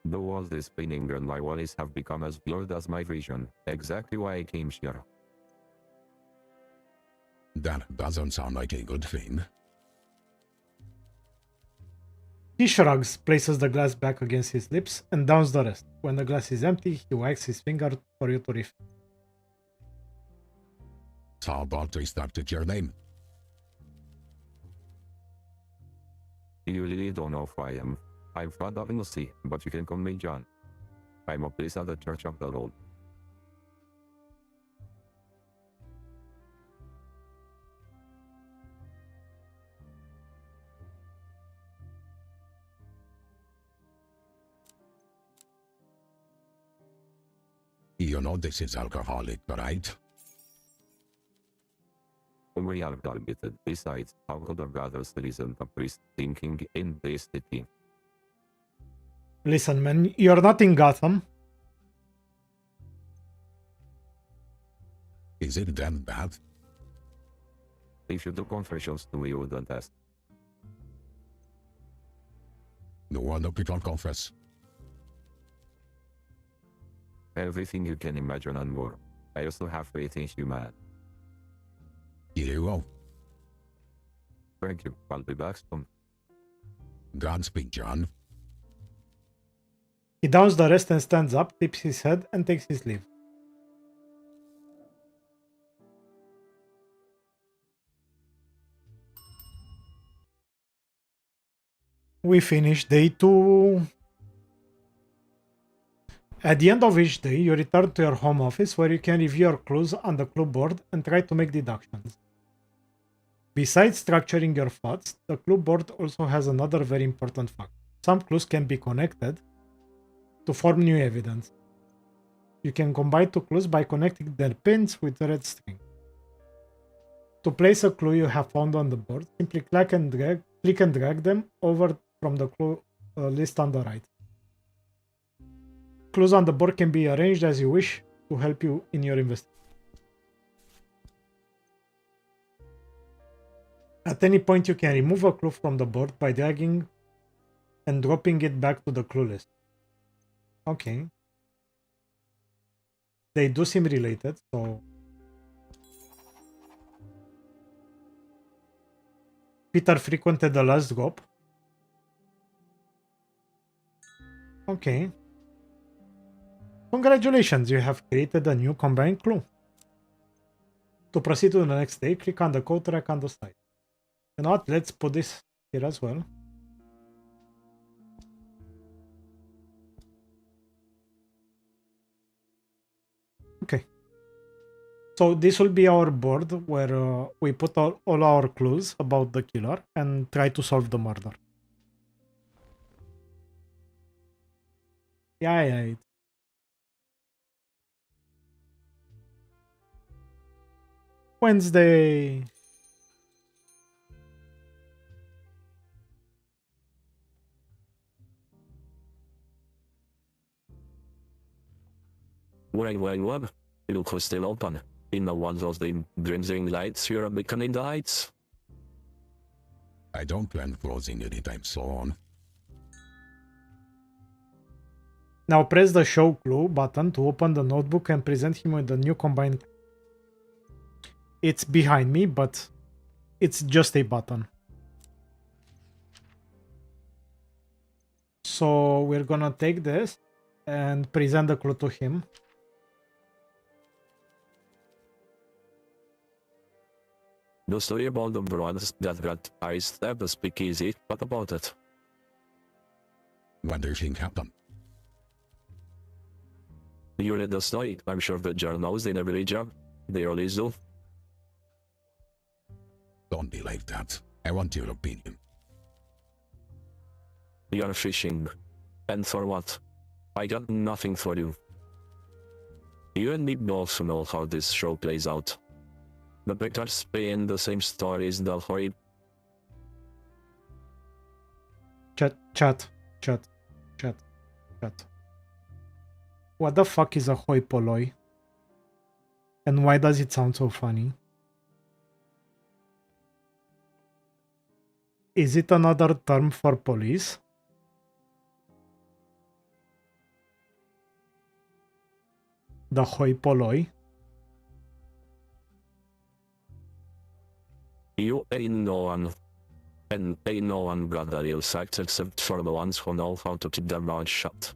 The world is spinning and my worries have become as blurred as my vision. Exactly why I came here. That doesn't sound like a good thing. He shrugs, places the glass back against his lips, and downs the rest. When the glass is empty, he wags his finger for you to refill. So how about we start at your name? You really don't know who I am. I'm Father Inglesy, but you can call me John. I'm a priest at the Church of the Lord. You know this is alcoholic, right? We are targeted. Besides, how could a brother citizen a priest thinking in this city? Listen, man, you're not in Gotham. Is it that bad? If you do confessions to me, you wouldn't ask. No wonder people confess. Everything you can imagine and more. I also have faith in you, man. Here you go. Thank you. I'll be back soon. Godspeed, John. He downs the rest and stands up, tips his head, and takes his leave. We finish day 2. At the end of each day, you return to your home office where you can review your clues on the clue board and try to make deductions. Besides structuring your thoughts, the clue board also has another very important fact. Some clues can be connected to form new evidence. You can combine two clues by connecting their pins with red string. To place a clue you have found on the board, simply click and drag them over from the clue list on the right. Clues on the board can be arranged as you wish to help you in your investigation. At any point, you can remove a clue from the board by dragging and dropping it back to the clue list. Okay. They do seem related, so... Peter frequented the last drop. Okay. Congratulations, you have created a new combined clue. To proceed to the next day, click on the code track on the side. You know what? Let's put this here as well. Okay. So this will be our board where we put all our clues about the killer and try to solve the murder. Yeah. Wednesday. Well, look who's still open. In the ones of the blinking lights, you're a beacon in the heights. I don't plan closing anytime soon. Now press the show clue button to open the notebook and present him with the new combined. It's behind me, but it's just a button. So we're gonna take this and present the clue to him. The story about the brothers that got iced at the speakeasy, what about it? What do you think happened? You read the story, I'm sure the journals did a very job. They always do. Don't be like that. I want your opinion. You're fishing. And for what? I got nothing for you. You and me both know how this show plays out. The victors spin the same stories the whole. Chat. What the fuck is a hoi polloi? And why does it sound so funny? Is it another term for police? The hoi polloi? You ain't no one. And ain't no one got the real facts except for the ones who know how to keep their mouths shut.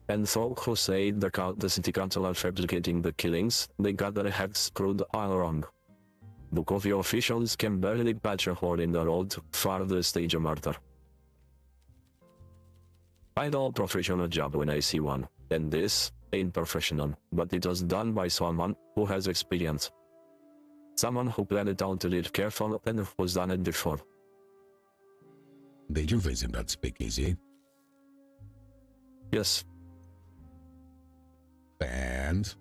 And so who say the city council are fabricating the killings, they got their heads screwed all wrong. The coffee officials can barely patch a hole in the road for the stage a murder. I do a professional job when I see one, and this ain't professional, but it was done by someone who has experience. Someone who planned it out to be careful and who's done it before. Did you visit that speakeasy? Yes, And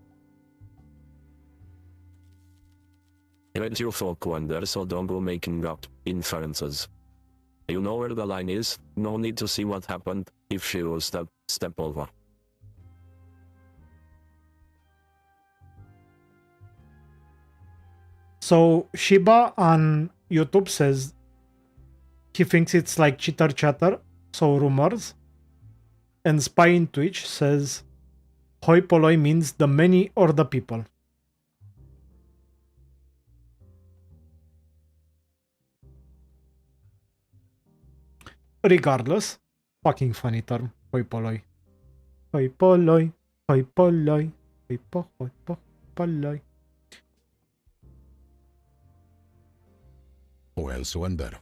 let your folk wonder, so don't go making up inferences. You know where the line is, no need to see what happened if she will step over. So Shiba on YouTube says he thinks it's like chitter chatter, so rumors. And Spy in Twitch says hoi polloi means the many or the people. Regardless, fucking funny term, hoi polloi. Hoi polloi, hoi polloi, hoi polloi. who else wonder?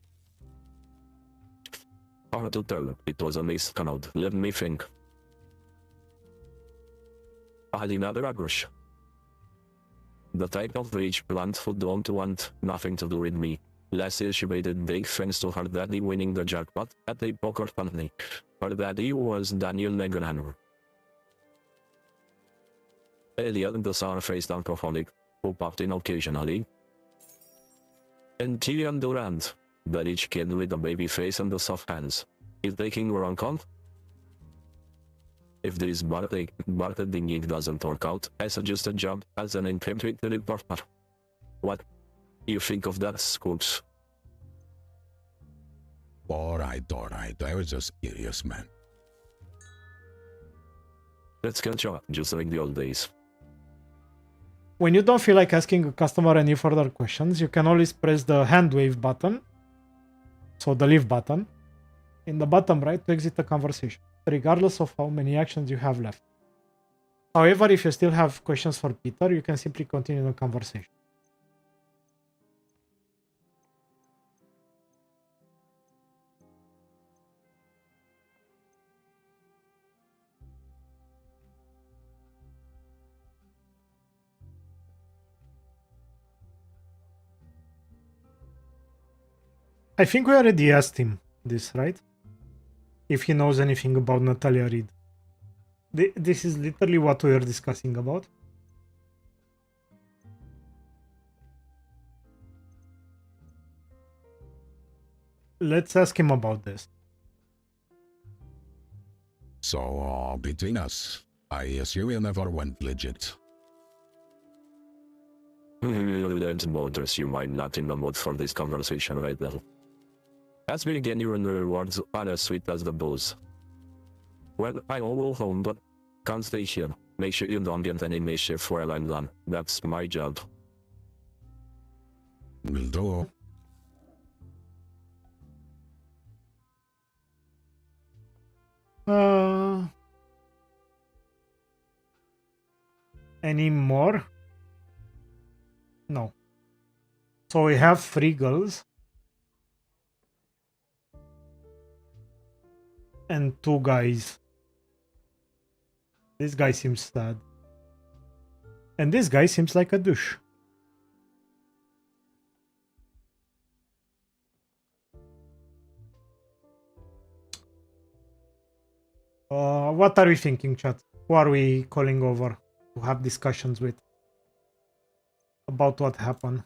Hard to tell, it was a miscount, let me think. Alina Dragush. The type of rich plant who don't want nothing to do with me. Last year she made it big thanks to her daddy winning the jackpot at a poker company. Her daddy was Daniel Negreanu. Elian, the sour-faced alcoholic, who popped in occasionally. And Tyrion Durant, the rich kid with the baby face and the soft hands. Is taking wrong call? If this bartending gig doesn't work out, I suggest a job as an infantry reporter. What you think of that, Scoops? Alright, I was just curious, man. Let's catch up, just like the old days. When you don't feel like asking a customer any further questions, you can always press the hand wave button, so the leave button, in the bottom right to exit the conversation, regardless of how many actions you have left. However, if you still have questions for Peter, you can simply continue the conversation. I think we already asked him this, right? If he knows anything about Natalia Reid. This is literally what we were discussing about. Let's ask him about this. So, between us, I assume you never went legit. Don't bother you mind not in the mood for this conversation right now. As we begin, your rewards are as sweet as the booze. Well, I'll go home, but can't stay here. Make sure you don't get any mischief while I'm done. That's my job. Will do. Any more? No. So we have 3 girls and 2 guys. This guy seems sad. And this guy seems like a douche. What are we thinking, chat? Who are we calling over to have discussions with about what happened?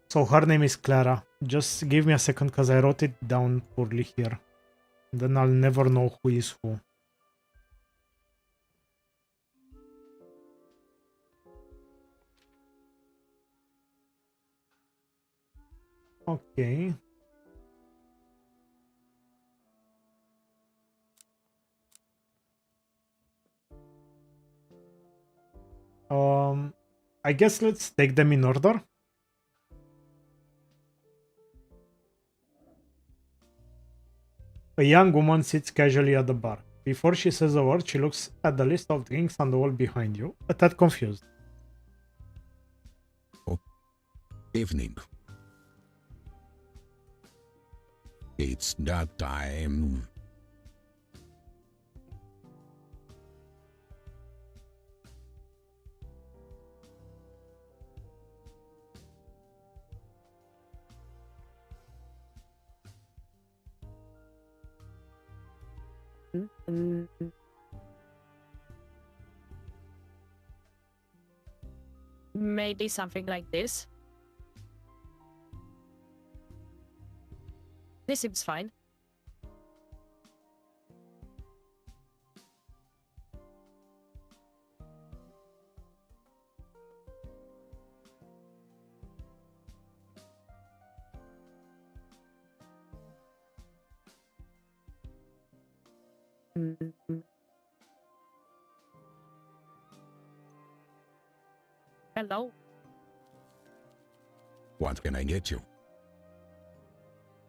So her name is Clara. Just give me a second because I wrote it down poorly here. Then I'll never know who is who. Okay. I guess let's take them in order. A young woman sits casually at the bar. Before she says a word, she looks at the list of drinks on the wall behind you, a tad confused. Evening. It's that time. Maybe something like this. This seems fine. Hello? What can I get you?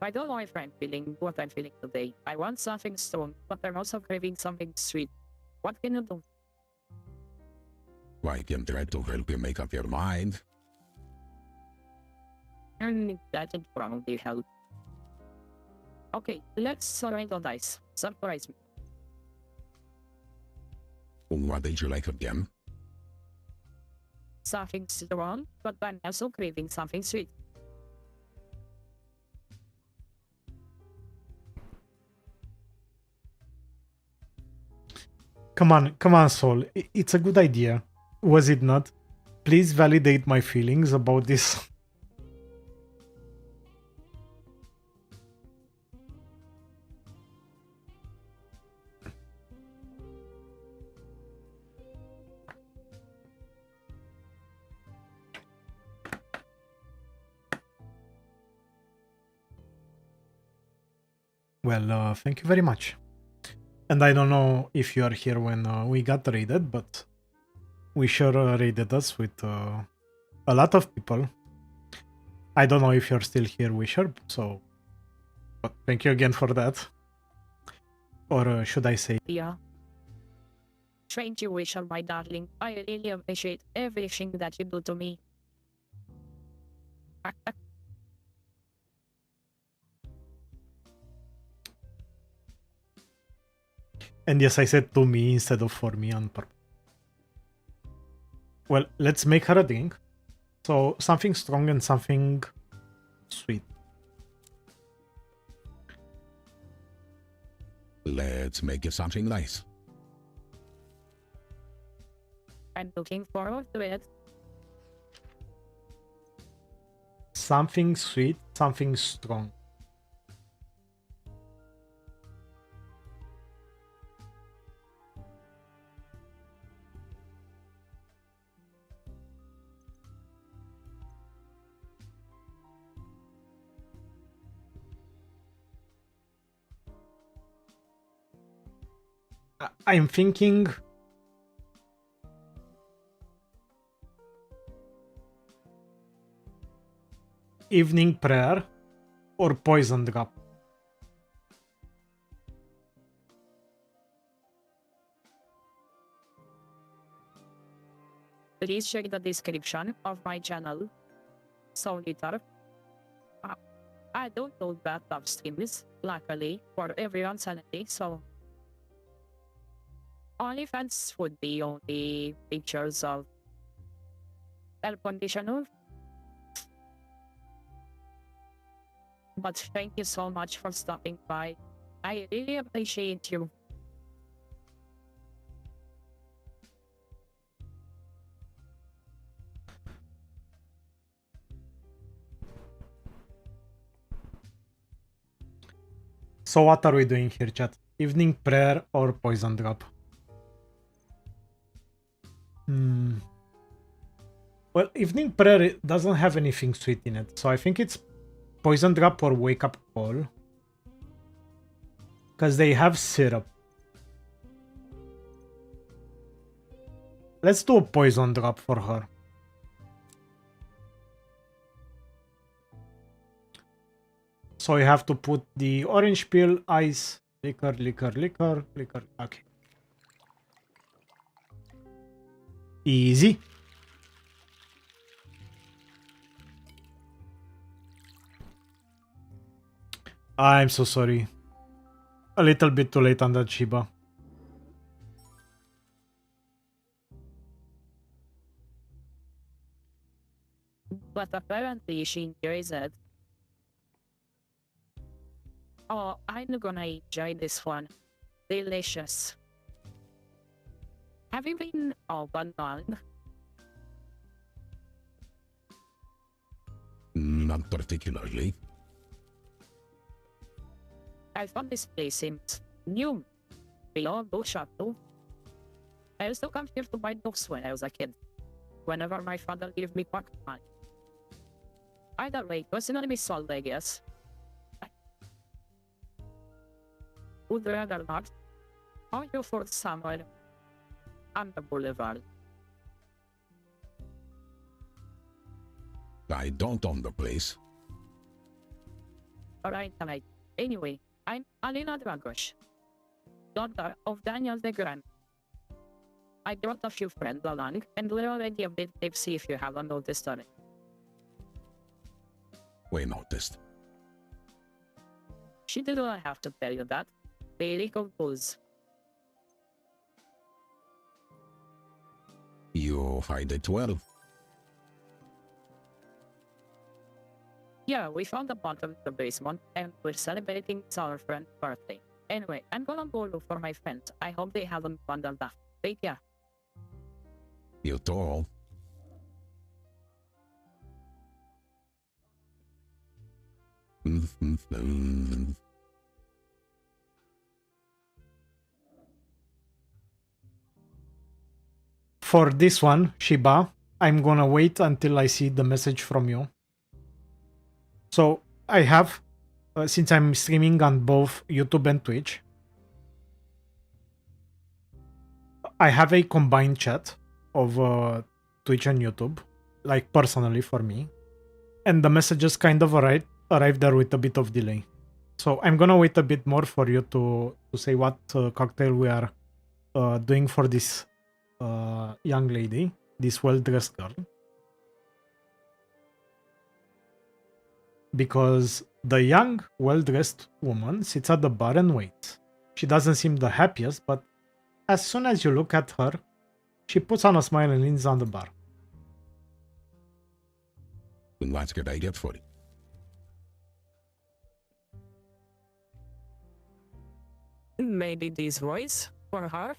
I don't know if I'm feeling what I'm feeling today. I want something strong, but I'm also craving something sweet. What can you do? I can try to help you make up your mind. That would probably help. Okay, let's roll the dice. Surprise me. What did you like again? Something strong, but I'm also craving something sweet. Come on, Sol. It's a good idea. Was it not? Please validate my feelings about this. Well, thank you very much. And I don't know if you are here when we got raided, but we sure raided us with a lot of people. I don't know if you're still here, Wisher, so but thank you again for that. Or should I say, Yeah. Thank you, Wisher, my darling. I really appreciate everything that you do to me. and yes, I said to me instead of for me on purpose. Well, let's make her a drink. So something strong and something sweet. Let's make it something nice. I'm looking forward to it. Something sweet, something strong. I'm thinking evening prayer or poison drop. please check the description of my channel. So later, I don't know that live streams, luckily, for everyone's sanity, so OnlyFans would be only pictures of air conditioner. But thank you so much for stopping by. I really appreciate you. So what are we doing here, chat? Evening prayer or poison drop? Well, evening prayer doesn't have anything sweet in it, so I think it's poison drop or wake up call. Because they have syrup. Let's do a poison drop for her. So you have to put the orange peel, ice, liquor. Okay. Easy. I'm so sorry. A little bit too late on that, Shiba. But apparently she enjoys it. Oh, I'm gonna enjoy this one. Delicious. Have you been open on? Not particularly. I found this place seems new. Below bookshop too. I used to come here to buy books when I was a kid. Whenever my father gave me pocket money. Either way, personally be sold, I guess. Would rather not. How you for somewhere on the boulevard? I don't own the place. Alright. Anyway, I'm Alina Dragosh, daughter of Daniel the Grand. I brought a few friends along, and we're already a bit tipsy if you haven't noticed already. We noticed. She didn't have to tell you that. Daily compose. You hide it well. Yeah, we found the bottom of the basement, and we're celebrating our friend's birthday. Anyway, I'm gonna go look for my friends. I hope they haven't bundled up. Take care. You too. For this one, Shiba, I'm gonna wait until I see the message from you. So I have, since I'm streaming on both YouTube and Twitch, I have a combined chat of Twitch and YouTube, like personally for me. And the messages kind of arrive there with a bit of delay. So I'm gonna wait a bit more for you to say what cocktail we are doing for this young lady, this well-dressed girl. Because the young, well-dressed woman sits at the bar and waits. She doesn't seem the happiest, but as soon as you look at her, she puts on a smile and leans on the bar. That's a good idea for you. Maybe this voice for her?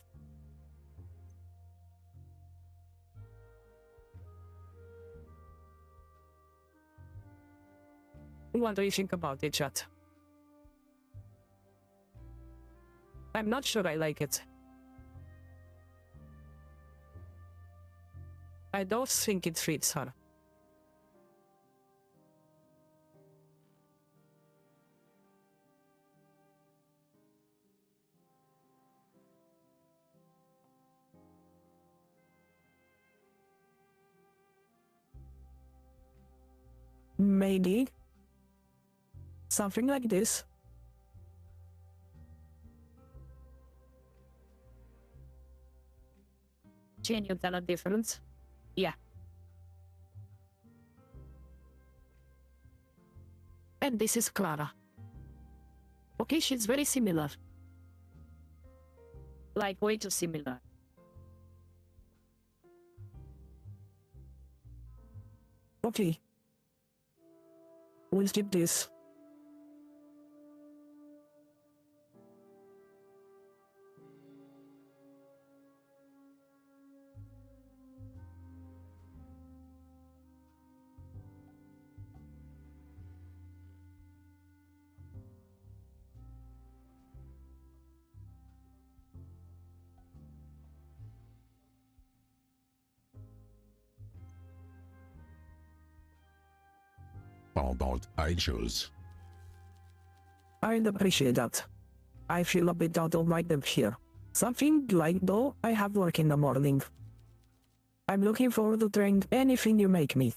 What do you think about it, chat? I'm not sure I like it. I don't think it fits her. Maybe. Something like this. Can you tell a difference? Yeah. And this is Clara. Okay, she's very similar. Like way too similar. Okay. We'll skip this. How about I choose? I'd appreciate that. I feel a bit out of my depth here. Something like though I have work in the morning. I'm looking forward to trying anything you make me.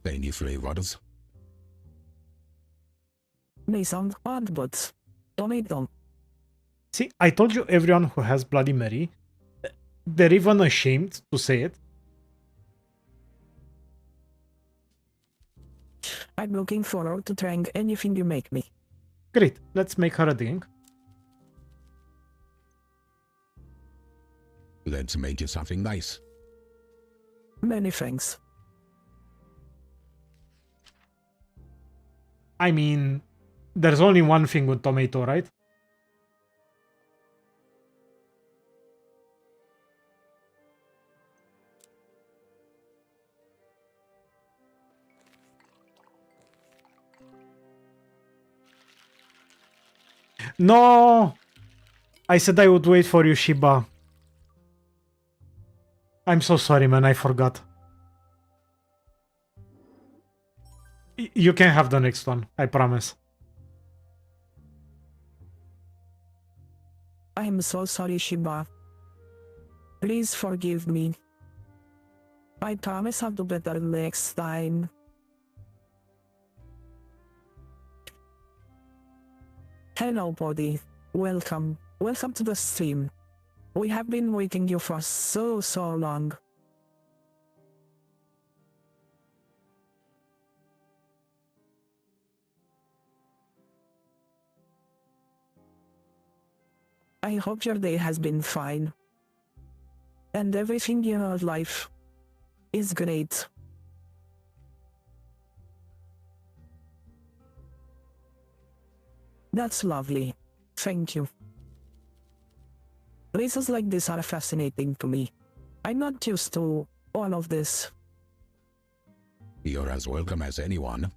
Any flavors? May sound odd, but tomato. See, I told you everyone who has Bloody Mary, they're even ashamed to say it. I'm looking forward to trying anything you make me. Great, let's make her a drink. Let's make it something nice. Many thanks. I mean, there's only one thing with tomato, right? No! I said I would wait for you, Shiba. I'm so sorry, man, I forgot. You can have the next one, I promise. I'm so sorry, Shiba. Please forgive me. I promise I'll do better next time. Hello, buddy. Welcome. Welcome to the stream. We have been waiting you for so long. I hope your day has been fine. And everything in your life is great. That's lovely. Thank you. Places like this are fascinating to me. I'm not used to all of this. You're as welcome as anyone.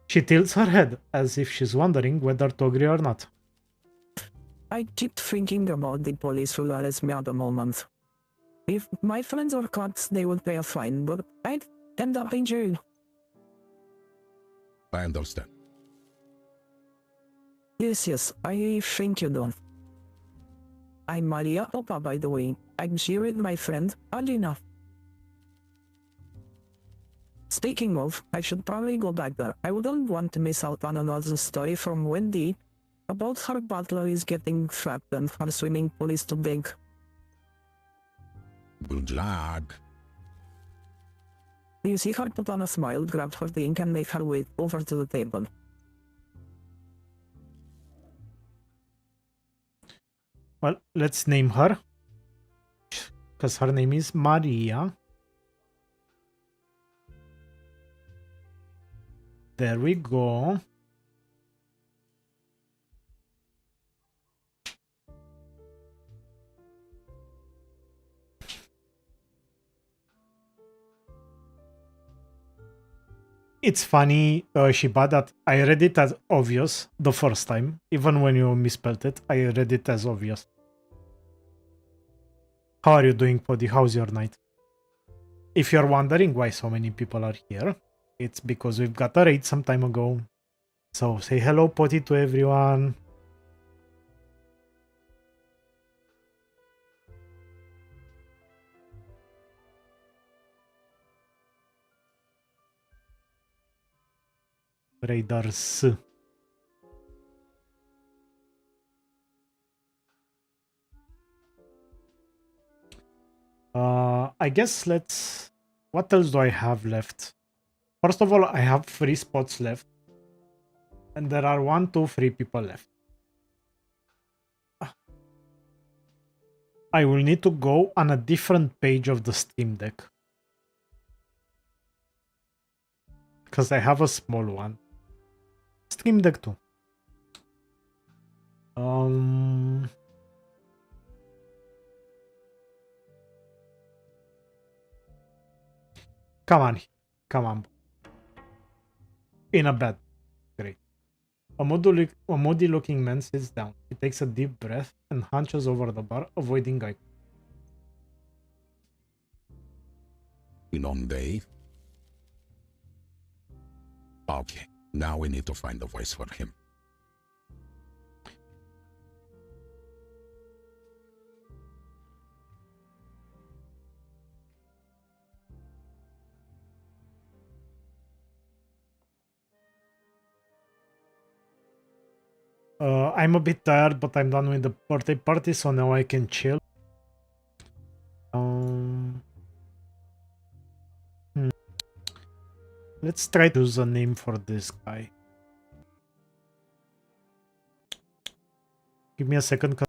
She tilts her head as if she's wondering whether to agree or not. I keep thinking about the police who arrest me at the moment. If my friends were caught, they would pay a fine, but I'd end up in jail. I understand. Yes, I think you do. I'm Maria Opa, by the way. I'm here with my friend, Alina. Speaking of, I should probably go back there. I wouldn't want to miss out on another story from Wendy about her butler is getting trapped and her swimming pool is too big. Good luck. You see her put on a smile, grab her drink and make her way over to the table. Well, let's name her. Because her name is Maria. There we go. It's funny, Shiba, that I read it as obvious the first time. Even when you misspelled it, I read it as obvious. How are you doing, Poddy? How's your night? If you're wondering why so many people are here, it's because we've got a raid some time ago. So say hello, Poddy, to everyone. Raiders. I guess let's... What else do I have left? First of all, I have 3 spots left. And there are 1, 2, 3 people left. I will need to go on a different page of the Steam Deck. Because I have a small one. Steam Deck 2. Come on. Come on. In a bed. Great. A moody looking man sits down. He takes a deep breath and hunches over the bar, avoiding eye. Long day. Okay, now we need to find a voice for him. I'm a bit tired, but I'm done with the birthday party, so now I can chill. Let's try to use a name for this guy. Give me a second.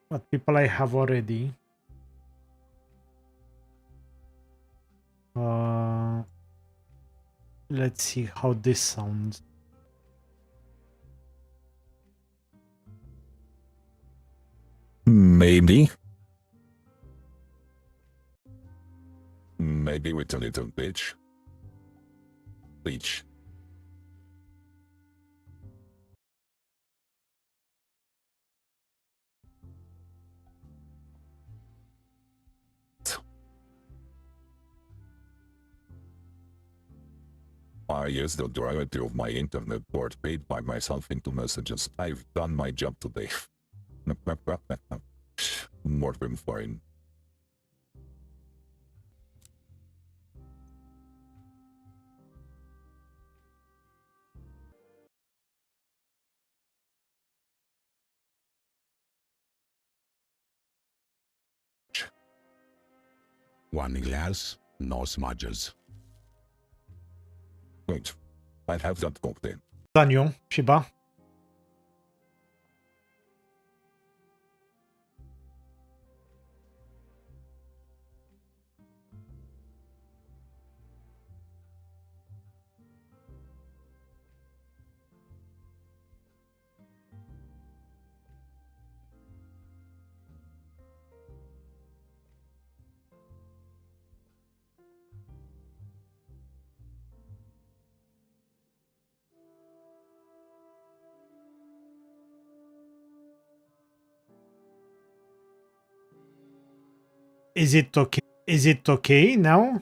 What people I have already. Let's see how this sounds. Maybe. Maybe with a little bitch. Bleach. I use the duality of my internet port paid by myself into messages. I've done my job today. More than fine. One glass, no smudges. Wait, I have that cocktail. Daniel, Shiba. Is it okay? Is it okay now?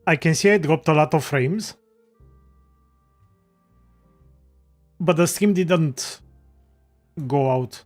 I can see I dropped a lot of frames. But the stream didn't go out.